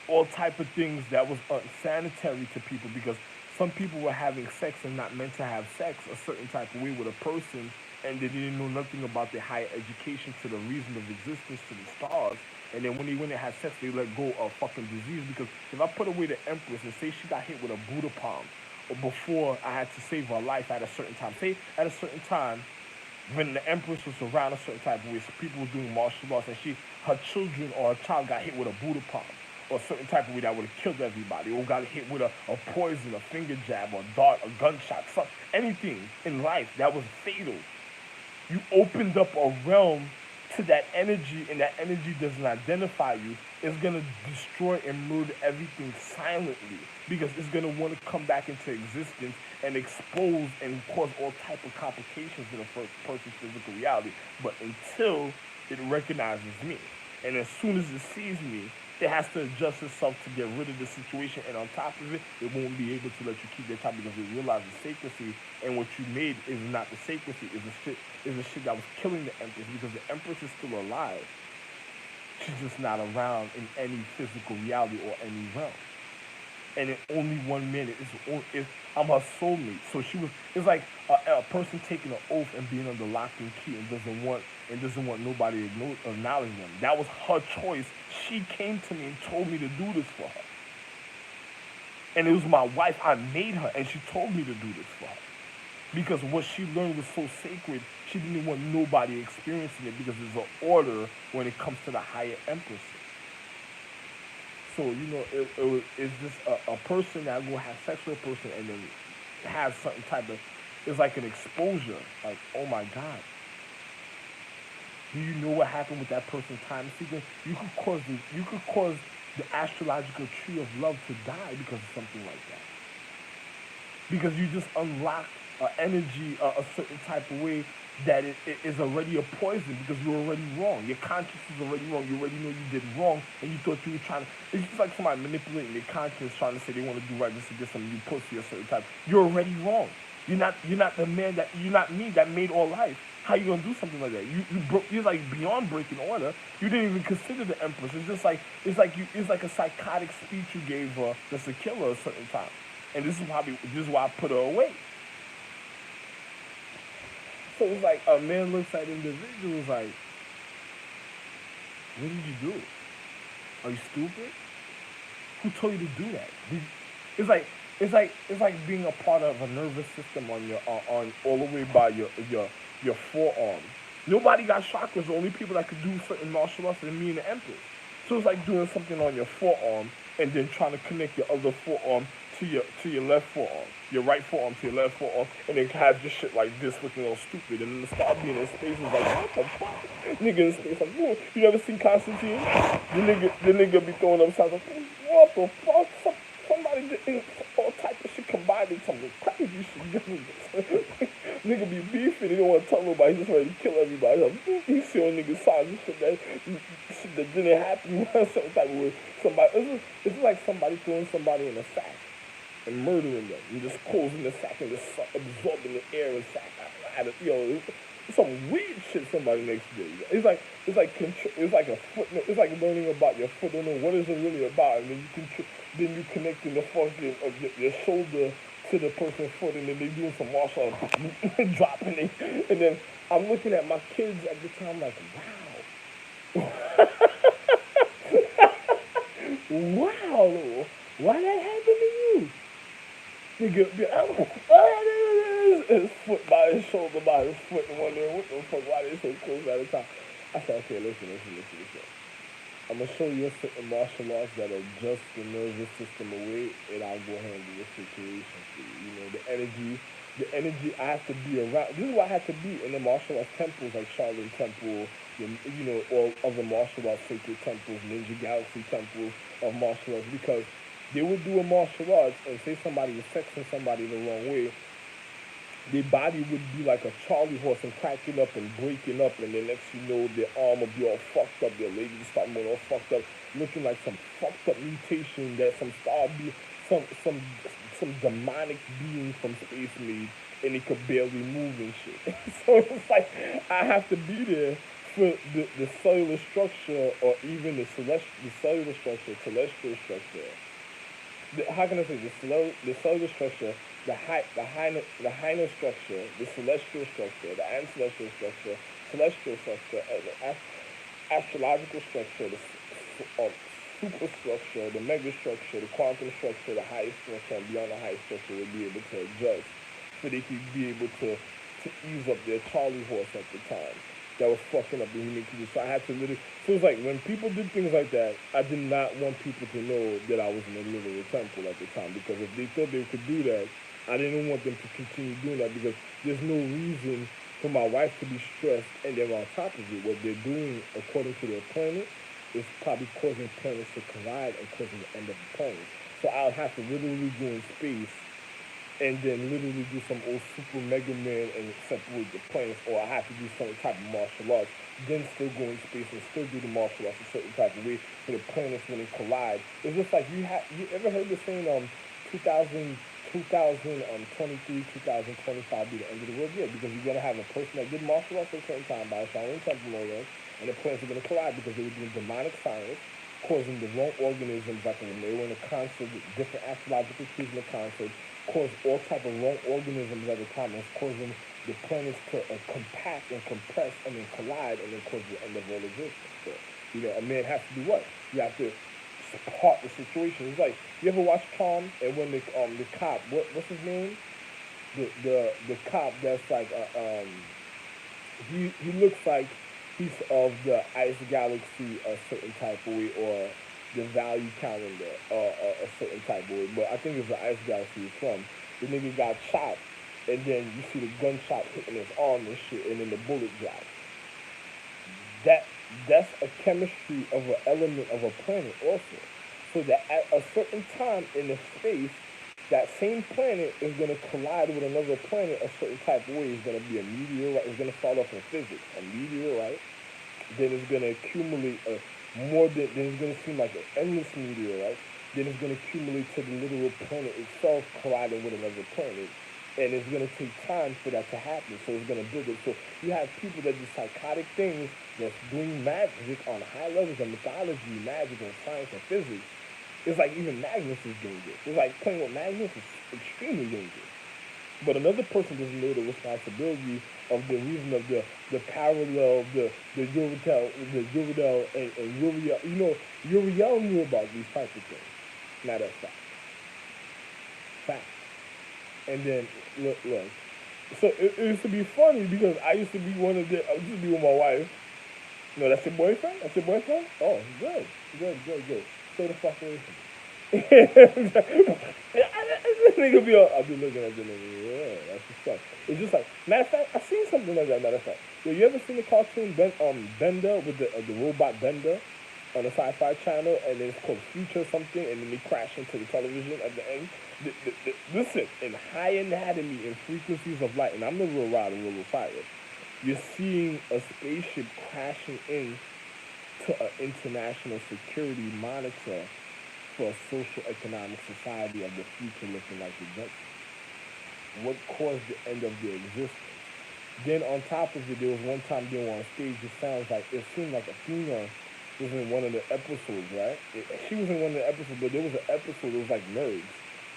all type of things that was unsanitary to people because some people were having sex and not meant to have sex a certain type of way with a person, and they didn't know nothing about their higher education to the reason of existence to the stars. And then when they went and had sex, they let go of fucking disease. Because if I put away the empress and say she got hit with a Buddha palm, or before I had to save her life at a certain time, say at a certain time when the empress was around a certain type of way, so people were doing martial arts, and her children or her child got hit with a Buddha palm, or a certain type of way that would have killed everybody, or got hit with a poison, a finger jab, or a dart, a gunshot, anything in life that was fatal. You opened up a realm to that energy, and that energy doesn't identify you. It's gonna destroy and murder everything silently because it's gonna want to come back into existence and expose and cause all type of complications in a person's physical reality. But until it recognizes me, and as soon as it sees me, it has to adjust itself to get rid of the situation, and on top of it, it won't be able to let you keep that top because it realizes sacredcy, and what you made is not the sacredcy, is the shit that was killing the empress because the empress is still alive. She's just not around in any physical reality or any realm. And in only 1 minute, I'm her soulmate. So it's like a person taking an oath and being under lock and key and doesn't want nobody to acknowledge them. That was her choice. She came to me and told me to do this for her. And it was my wife. I made her, and she told me to do this for her. Because what she learned was so sacred, she didn't want nobody experiencing it because there's an order when it comes to the higher empresses. So, it's just a person that will have sex with a person and then has certain type of, it's like an exposure. Like, oh my God. Do you know what happened with that person's time sequence? You could cause the astrological tree of love to die because of something like that. Because you just unlock energy a certain type of way that it is already a poison because you're already wrong. Your conscience is already wrong. You already know you did wrong, and you thought you were trying to. It's just like somebody manipulating their conscience, trying to say they want to do right just to get some new pussy a certain type. You're already wrong. You're not the man that you're not me that made all life. How you gonna do something like that? You're like beyond breaking order. You didn't even consider the empress. It's like a psychotic speech you gave her that's a killer a certain time. And this is why I put her away. So it's like a man looks at individuals like, what did you do? Are you stupid? Who told you to do that? It's like being a part of a nervous system on your on all the way by your forearm, Nobody got chakras. The only people that could do certain martial arts are me and the Empress. So it's like doing something on your forearm and then trying to connect your other forearm to your left forearm, your right forearm to your left forearm, and then have just shit like this looking all stupid, and then start being in space is like, what the fuck? Nigga in space like, whoa. You never seen Constantine? The nigga be throwing up sounds like, what the fuck? Somebody did all type of shit combined in something crazy shit. Nigga be beefing, he don't want to tell nobody, he's just ready to kill everybody. Like, he's showing niggas signs of shit that didn't happen. Some type of way. It's like somebody throwing somebody in a sack and murdering them and just closing the sack and just absorbing the air and sack out of, it's some weird shit somebody makes do. It's like a footnote. It's like learning about your foot. Don't know what is it really about, and then you connecting the fucking your shoulder to the person's foot, and then they doing some martial art, dropping it, and then I'm looking at my kids at the time like, wow, why that happened to you? Nigga, his foot by his shoulder, by his foot, and wondering what the fuck, why they so close at the time. I said, okay, listen. I'm gonna show you certain martial arts that adjust the nervous system away, and I'll go handle the situation for you. You know, the energy I have to be around. This is why I had to be in the martial arts temples like Shaolin Temple, all other martial arts sacred temples, Ninja Galaxy temples of martial arts, because they would do a martial arts and say somebody was sexing somebody the wrong way, their body would be like a Charlie horse and cracking up and breaking up, and then next you know their arm would be all fucked up, their leg would start going all fucked up, looking like some fucked up mutation that some star be some demonic being from space made, and it could barely move and shit. So it's like I have to be there for the cellular structure, or even the cellular structure, celestial structure. How can I say the cellular structure, the higher structure, the celestial structure, the ancestral structure, celestial structure, the astrological structure, the superstructure, the mega structure, the quantum structure, the highest structure, and beyond the highest structure will be able to adjust, so they could be able to ease up their Charlie horse at the time that was fucking up the human community. So I had to literally. So it's like when people did things like that, I did not want people to know that I was in the literal temple at the time, because if they thought they could do that, I didn't want them to continue doing that, because there's no reason for my wife to be stressed, and then on top of it, what they're doing according to their planet is probably causing planets to collide and causing the end of the planet. So I'll have to literally go in space and then literally do some old super Mega Man and separate the planets, or I have to do some type of martial arts, then still go in space and still do the martial arts a certain type of way for the planets when they collide. It's just like you ever heard the saying 2000 2023, 2025 be the end of the world? Yeah, because you're gonna have a person that did martial arts at a certain time by a Shaolin Temple or and the planets are gonna collide because they were doing demonic science, causing the wrong organisms, like when they were in a concert, different astrological cues in the concert, cause all type of wrong organisms at the time. It's causing the planets to compact and compress and then collide and then cause the end of all existence. So, a man has to do what? You have to support the situation. It's like, you ever watch Tom, and when the cop, what's his name? The cop that's like he looks like he's of the Ice Galaxy a certain type of way, or the value calendar a certain type of way. But I think it's the Ice Galaxy he's from. The nigga got shot, and then you see the gunshot hitting his arm and shit, and then the bullet drops. That's a chemistry of an element of a planet also. So that at a certain time in the space, that same planet is going to collide with another planet a certain type of way. It's going to be a meteorite. It's going to start off in physics, a meteorite. Then it's going to accumulate then it's going to seem like an endless meteorite. Then it's going to accumulate to the literal planet itself colliding with another planet. And it's going to take time for that to happen. So it's going to build it. So you have people that do psychotic things that's doing magic on high levels of mythology, magic, and science and physics. It's like even Magnus is dangerous. It's like playing with Magnus is extremely dangerous. But another person doesn't know the responsibility of the reason of the parallel, the Uriel and Uriel. Uriel knew about these types of things. Now that's fact. And then look. So it used to be funny because I used to be I used to be with my wife. No, that's your boyfriend? That's your boyfriend? Oh, good. Good, good, good. Stay the fuck away from me. Nigga be all, I'll be looking at the nigga. Yeah, that's what's up. It's just like, matter of fact, I seen something like that, matter of fact. Yo, you ever seen the cartoon Bender with the robot Bender on the Sci-Fi channel, and then it's called Future something, and then they crash into the television at the end? Listen, in high anatomy and frequencies of light, and I'm the real rod and real fire, you're seeing a spaceship crashing in to an international security monitor for a social economic society of the future looking like the Jetsons. What caused the end of their existence? Then on top of it, there was one time they were on stage. It seemed like Athena was in one of the episodes, right? She was in one of the episodes, but there was an episode. It was like nerds.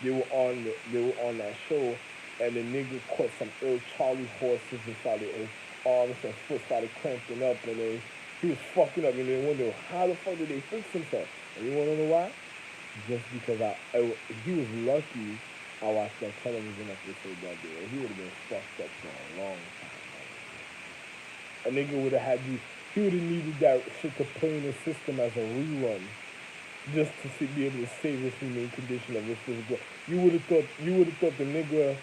They were on that show, and the nigga caught some ill Charlie horses and started his arms and foot started cramping up, and then he was fucking up, and they wondered how the fuck did they fix himself? And you wanna know why? Just because he was lucky I watched that television episode that day. He would have been fucked up for a long time. A nigga would have he would have needed that shit to play in the system as a rerun, just to be able to save his humane condition of his physical. You would have thought the nigga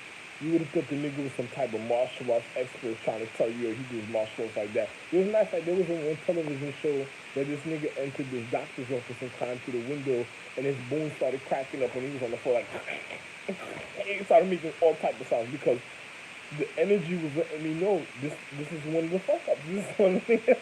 was some type of martial arts expert trying to tell you he does martial arts like that. It was nice, like there was one television show that this nigga entered this doctor's office and climbed through the window, and his bones started cracking up, and he was on the floor like, he started making all type of sounds because the energy was letting me know this is one of the fuck ups. This is one of the things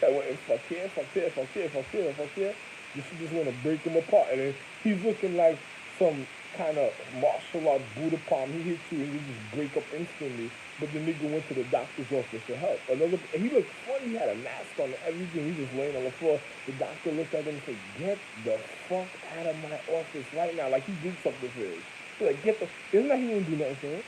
that went fuck here, fuck here, fuck here, fuck here, fuck here. You should just want to break him apart, and then he's looking like some kind of martial art Buddha palm. He hits you and you just break up instantly. But the nigga went to the doctor's office to help. He looked funny. He had a mask on and everything. He just laying on the floor. The doctor looked at him and said, "Get the fuck out of my office right now." Like he did something for him. He's like, "Get the." Isn't that he didn't do nothing for him?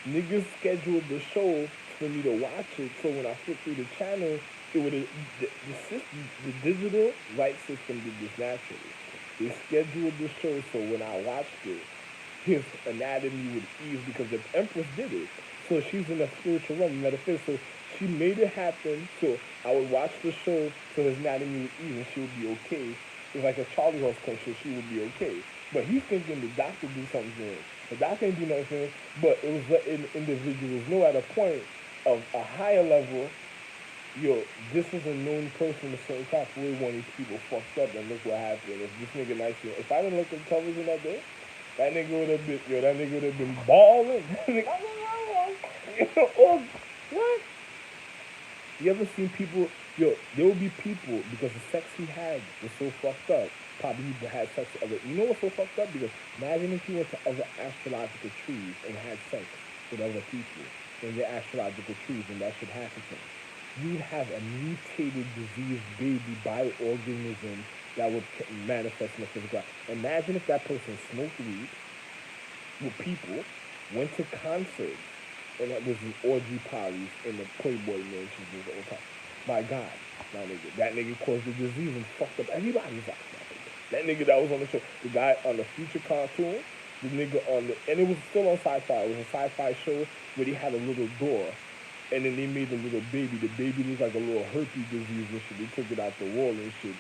Niggas scheduled the show for me to watch it. So when I flipped through the channel, it would the digital light system did this naturally. They scheduled the show so when I watched it, his anatomy would ease because the Empress did it. So she's in a spiritual realm, metaphysical. So she made it happen. So I would watch the show so his anatomy would ease and she would be okay. It's like a Charlie horse coach, so she would be okay. But he's thinking the doctor do something for him. The doctor didn't do nothing for him, but it was letting individuals know at a point of a higher level, yo, this is a known person a certain type of way. One of these people fucked up, and look what happened. If this nigga nice, if I didn't look at television that day, that nigga would have been balling. Oh, what? You ever seen people? Yo, there will be people because the sex he had was so fucked up. Probably he had sex with other. You know what's so fucked up? Because imagine if he went to other astrological trees and had sex with other people in their astrological trees, and that should happen to him. You'd have a mutated, diseased baby bioorganism that would manifest in the physical life. Imagine if that person smoked weed with people, went to concerts, and it was in orgy parties in the Playboy mansions all the time. My God, my nigga, that nigga caused the disease and fucked up everybody's life. That nigga that was on the show, the guy on the Future cartoon, the nigga and it was still on Sci-Fi. It was a Sci-Fi show where they had a little door, and then they made a little baby. The baby looked like a little herpes disease and shit. They took it out the wall and shit.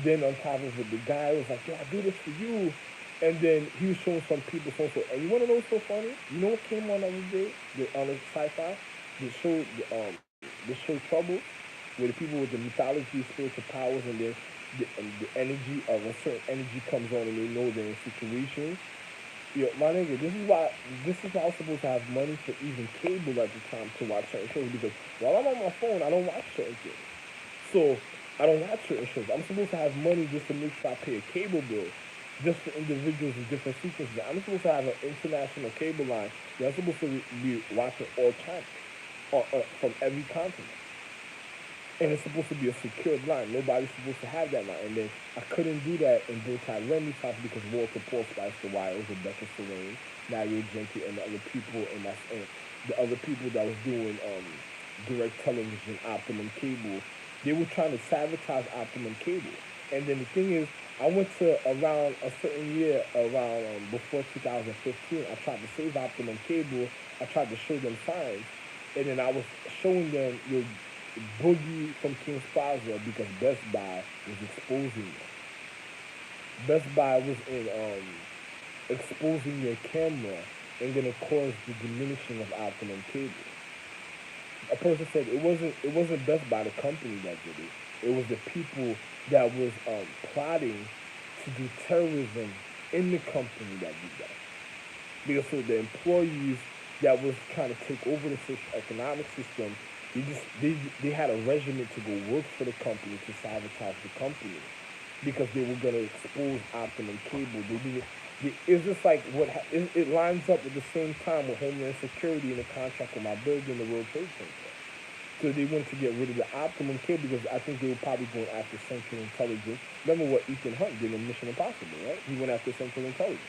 Then on top of it, the guy was like, "Yo, I do this for you." And then he was showing some people so. And you wanna know what's so funny? You know what came on the other day? On the Sci-Fi, the show Trouble, where the people with the mythology, spiritual powers, and the energy of a certain energy comes on, and they know they're in situations. Yo, my nigga, this is why I was supposed to have money for even cable at the time to watch certain shows because while I'm on my phone, I don't watch certain things. So I don't watch certain shows. I'm supposed to have money just to make sure I pay a cable bill, just for individuals in different sequences. I'm supposed to have an international cable line. I'm supposed to be watching all channels from every continent. And it's supposed to be a secured line. Nobody's supposed to have that line. And then I couldn't do that in daytime Remy's house because Walter Paul Spice the Wild, Rebecca Serene, Nadia Gentry, and the other people, and the other people that was doing direct television, Optimum Cable, they were trying to sabotage Optimum Cable. And then the thing is, I went to around a certain year, around before 2015. I tried to save Optimum Cable. I tried to show them signs, and then I was showing them your Boogie from King's Plaza because Best Buy was exposing them. Best Buy was in exposing your camera and gonna cause the diminishing of Optimum Cable. A person said it wasn't Best Buy the company that did it. It was the people that was plotting to do terrorism in the company that did that. Because so the employees that was trying to take over the economic system, they had a regiment to go work for the company to sabotage the company because they were gonna expose Optimum Cable. They didn't. It's just like it lines up at the same time with Homeland Security in the contract with my building, the World Trade Center. So they wanted to get rid of the Optimum Cable because I think they were probably going after Central Intelligence. Remember what Ethan Hunt did in Mission Impossible, right? He went after Central Intelligence.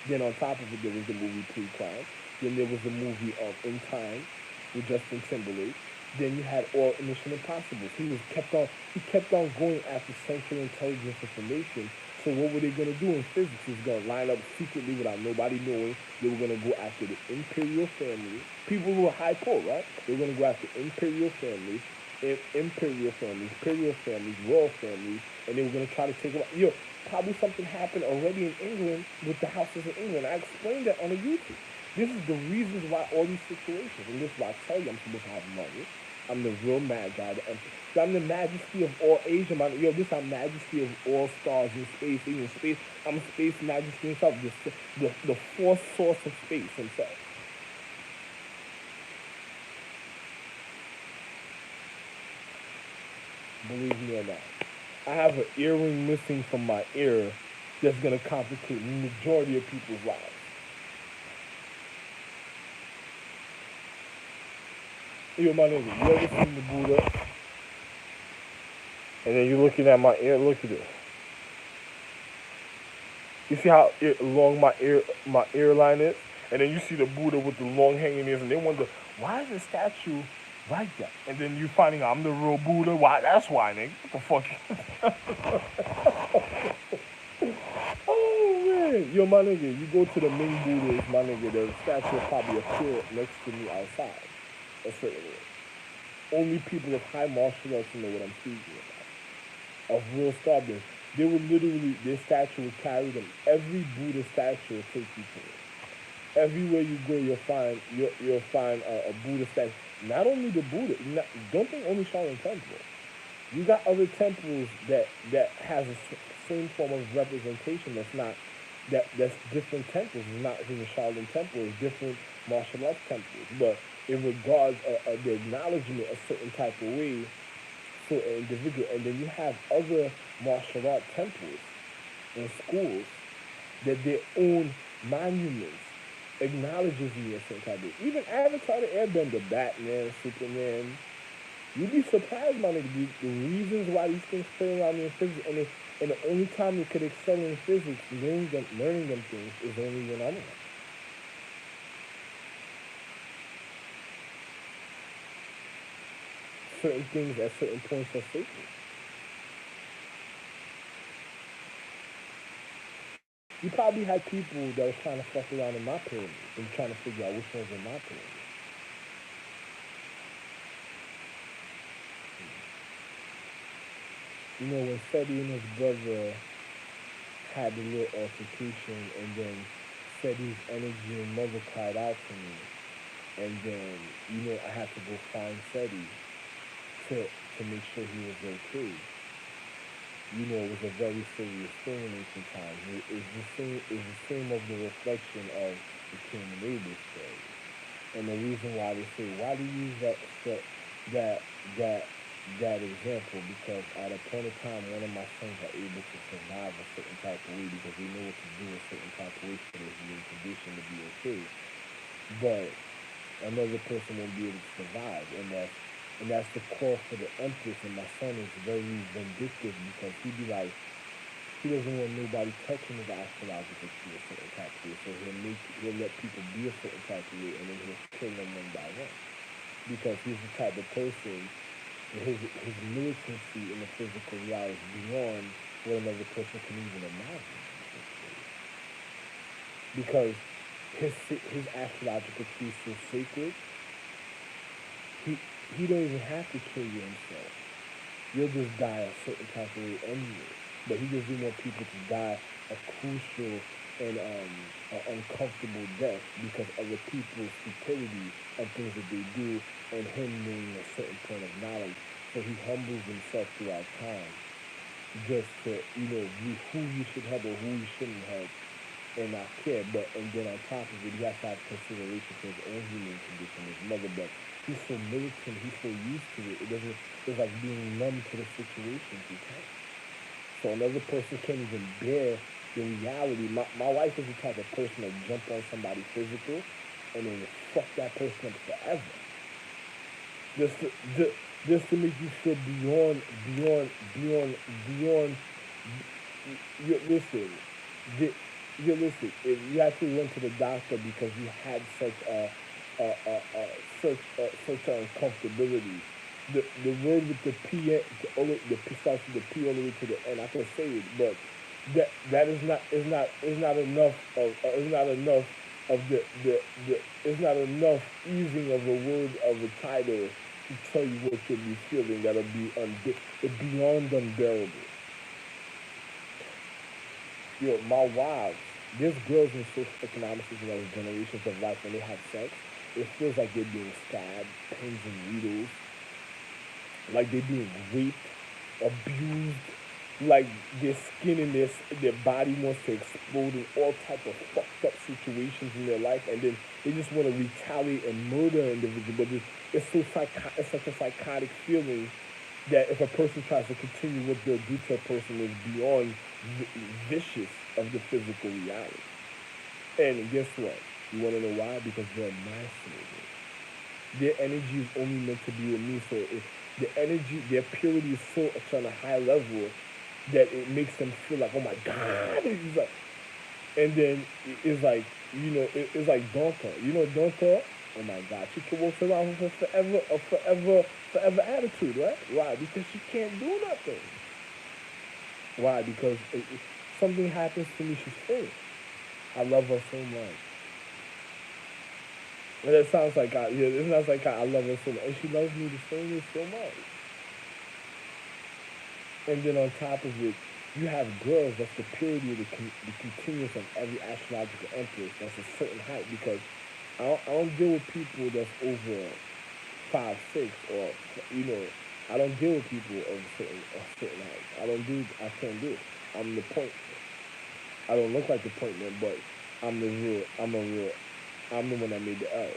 Then on top of it, there was the movie Pre-Crime. Then there was the movie In Time with Justin Timberlake. Then you had all Mission Impossibles. He kept on going after Central Intelligence information. So what were they gonna do in physics? Is gonna line up secretly without nobody knowing. They were gonna go after the imperial family. People who were high poor, right? They were gonna go after imperial families, royal families, and they were gonna try to take them out. Probably something happened already in England with the houses in England. I explained that on a YouTube. This is the reasons why all these situations, and this is why I tell you I'm supposed to have money. I'm the real magi, the emperor. So I'm the majesty of all Asia. This I'm majesty of all stars in space, even space. I'm space majesty himself, the fourth source of space himself. Believe me or not. I have an earring missing from my ear that's gonna complicate the majority of people's lives. Yo, my nigga, you ever seen the Buddha? And then you're looking at my ear. Look at this. You see how long my ear line is, and then you see the Buddha with the long hanging ears, and they wonder why is the statue like that? And then you finding out I'm the real Buddha. Why? That's why, nigga. What the fuck? Oh man, yo, my nigga, you go to the Ming Buddhas, my nigga. The statue will probably appear next to me outside. A certain way. Only people of high martial arts know what I'm speaking about. Of real stardom. They would literally, their statue would carry them. Every Buddha statue will take you to it. Everywhere you go, you'll find a Buddha statue. Not only the Buddha, don't think only Shaolin Temple. You got other temples that has the same form of representation. That's different temples. It's not even Shaolin Temple. It's different martial arts temples. But in regards the acknowledgement a certain type of way for an individual, and then you have other martial art temples and schools that their own monuments acknowledges you a certain type of way. Even Avatar the Airbender, Batman, Superman. You'd be surprised, my nigga, the reasons why these things play around me in physics, and the only time you could excel in physics, learning them things, is only when I'm around. Certain things at certain points are sacred. You probably had people that was trying to fuck around in my pyramid and trying to figure out which ones are my pyramid. You know, when Seti and his brother had the little altercation, and then Seti's energy and mother cried out to me, and then I had to go find Seti to make sure he was okay. It was a very serious thing in ancient times. It's the same of the reflection of the Cain and Abel story. And the reason why they say, why do you use that that that example? Because at a point of time, one of my sons are able to survive a certain type of way because they know what to do a certain type of way for this human condition to be okay. But another person won't be able to survive, and that's the call for the empress. And my son is very vindictive because he doesn't want nobody touching his astrological tree a certain type of way. So he'll let people be a certain type of way, and then he'll kill them one by one because he's the type of person. His militancy in the physical reality is beyond. what another person can even imagine in the first place. Because his astrological tree is so sacred, he he don't even have to kill you himself. You'll just die a certain type of way anyway. But he just didn't want people to die a crucial and uncomfortable death because of the people's stupidity and things that they do, and him knowing a certain point of knowledge. So he humbles himself throughout time just to, view who you should help or who you shouldn't help and not care. But and then on top of it, he has to have consideration for his own human condition, his mother. But he's so militant, he's so used to it. It doesn't. It's like being numb to the situation. He can't. So another person can't even bear the reality. My wife is the type of person that jump on somebody physical and then fuck that person up forever. Just to, just, just to make you feel beyond. Listen, listen. If you actually went to the doctor because you had such an uncomfortability, the word with the the P starts with the P all the way to the N. I can say it, but that is not enough of the it's not enough easing of a word of a title to tell you what you'll be feeling that'll be beyond unbearable. My wives, there's girls in social economic situations, generations of life when they have sex, it feels like they're being stabbed, pins and needles, like they're being raped, abused, like their skin and their body wants to explode in all type of fucked up situations in their life, and then they just want to retaliate and murder an individual. But it's such a psychotic feeling that if a person tries to continue what they'll do to a person is beyond vicious of the physical reality. And guess what? You want to know why? Because they're masculine. Their energy is only meant to be with me. So if their purity is so on a high level that it makes them feel like, oh my God. It's like, and then it's like, it's like Donta. You know Donta? Oh my God. She can walk around with forever attitude, right? Why? Because she can't do nothing. Why? Because something happens to me, she's finished. I love her so much. And it sounds like it sounds like I love her so much. And she loves me the same way so much. And then on top of it, you have girls that's the purity of the continuous of every astrological empress. That's a certain height because I don't deal with people that's over 5'6" or you know I don't deal with people of a certain height. I can't do it. I'm the point. I don't look like the point man, but I'm the one that made the L's.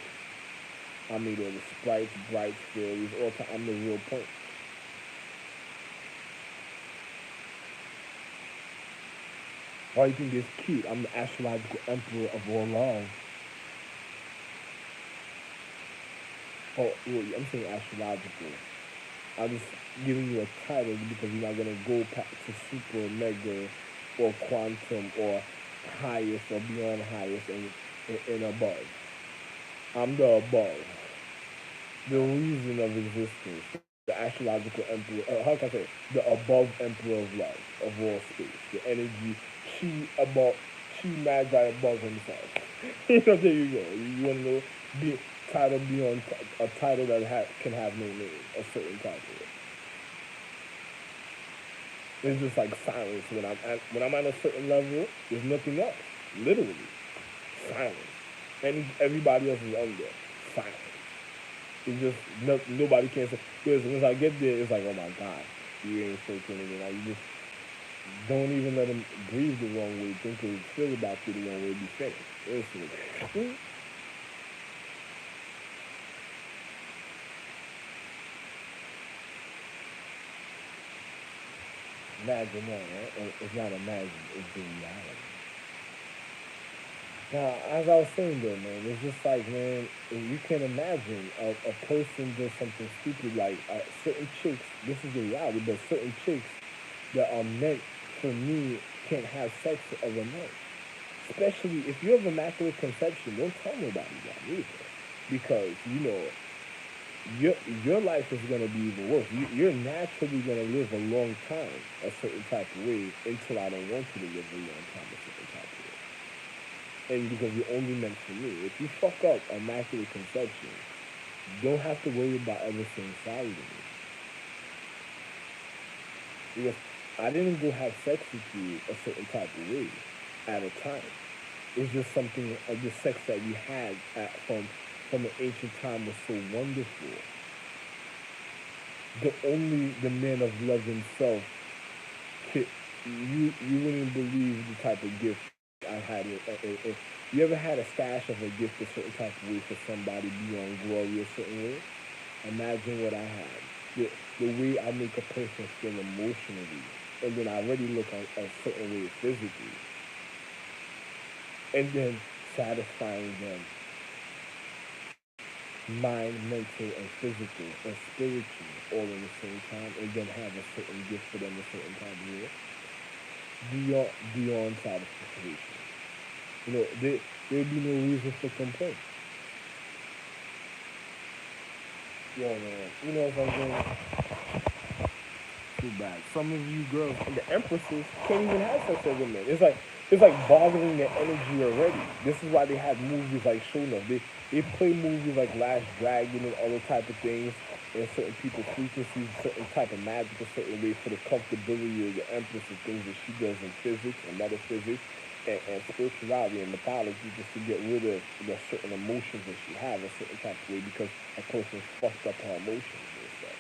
I made all the sprites, brights, fairies, all time. I'm the real point. Why you think it's cute? I'm the astrological emperor of all love. Oh, well, I'm saying astrological. I'm just giving you a title because you're not gonna go to super, mega, or quantum, or highest, or beyond highest, and above. I'm the above, the reason of existence, the astrological emperor. How can I say it? The above emperor of love, of all space, the energy. She above, she magi above himself. There you go. You want to know be title beyond a title that can have no name, a certain title. It's just like silence when I'm at a certain level. There's nothing else. Literally, silence. And everybody else is under silence. It's just nobody can say. Because once I get there, it's like, oh my God, you ain't saying anything. Like, you just don't even let them breathe the wrong way. Think they feel about you the wrong way. Be finished. Listen. Imagine that, right? It's not imagine, it's the reality. Now, as I was saying though, man, it's just like, man, you can imagine a person does something stupid like certain chicks. This is the reality, but certain chicks that are meant for me can't have sex with other men. Especially if you have immaculate conception, don't tell nobody that either, because your your life is gonna be even worse. You're naturally gonna live a long time a certain type of way until I don't want you to live a long time a certain type of way. And because you're only meant for me. If you fuck up immaculate conception, you don't have to worry about ever saying sorry to me. Because I didn't go have sex with you a certain type of way at a time. It's just something the sex that we had from an ancient time was so wonderful. The man of love himself could, you wouldn't believe the type of gift I had. If you ever had a stash of a gift a certain type of way for somebody beyond glory a certain way, imagine what I had. The way I make a person feel emotionally, and then I already look a certain way physically, and then satisfying them mind, mental, and physical, and spiritual all in the same time, and then have a certain gift for them a certain time of year, beyond satisfaction. There'd be no reason for complaint. Yo, man, what I'm saying? Too bad. Some of you girls and the empresses can't even have sex as a man. It's like bothering their energy already. This is why they have movies like Shown Up. They play movies like Last Dragon and other type of things, and certain people frequencies, certain type of magic, a certain way for the comfortability of the empress and things that she does in physics and metaphysics and spirituality and mythology, just to get rid of the certain emotions that she has a certain type of way because a person fucked up her emotions and stuff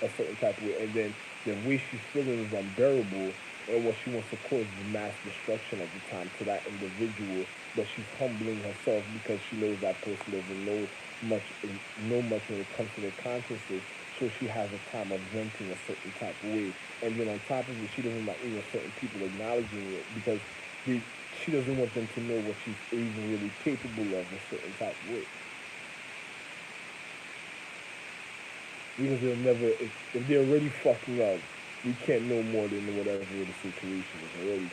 a certain type of way, and then the way she's feeling is unbearable, and what she wants to cause is mass destruction at the time to that individual, but she's humbling herself because she knows that person doesn't much know much when it comes to their consciousness, so she has a time of venting a certain type of way, and then on top of it, she doesn't like certain people acknowledging it because they, she doesn't want them to know what she's even really capable of a certain type of way. Because they'll never, if they're already fucking up, we can't know more than whatever the situation is already.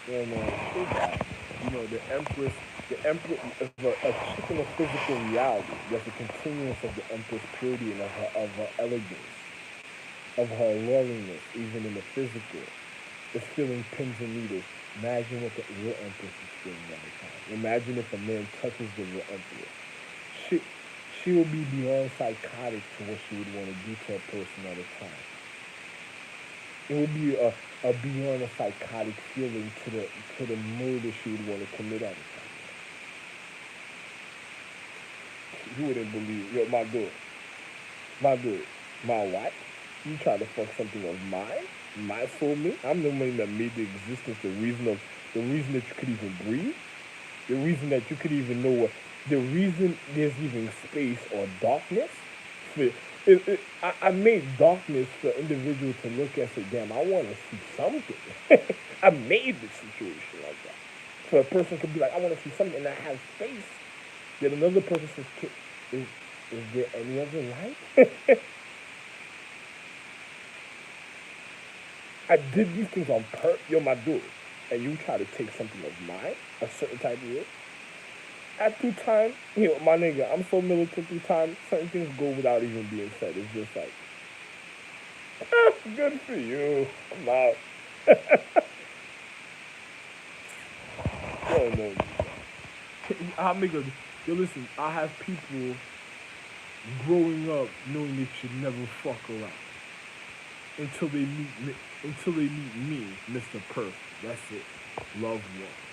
Yeah, man, so bad. The empress is a chick in a physical reality. There's a continuance of the empress purity and of her elegance, of her alluringness, even in the physical. It's feeling pins and needles. Imagine what the real empress is feeling at the time. Imagine if a man touches the real empress. She, she will be beyond psychotic to what she would want to do to a person at a time. It would be a beyond a psychotic feeling to the murder she would want to commit at a time. You wouldn't believe, yo, my dude, my wife. You try to fuck something of mine, my soulmate. I'm the one that made the existence the reason that you could even breathe, the reason that you could even know what, the reason there's even space or darkness. For, I made darkness for individuals to look at and say, damn, I want to see something. I made the situation like that. So a person could be like, I want to see something, and I have space. Then another person says, is, is there any other light? I did these things on purpose. You're my dude. And you try to take something of mine, a certain type of way. At through time, my nigga, I'm so militant through time, certain things go without even being said. It's just like, good for you. I'm out. Yo, no. I make a, yo, listen, I have people growing up knowing they should never fuck around until they meet me, Mr. Perfect. That's it. Love one.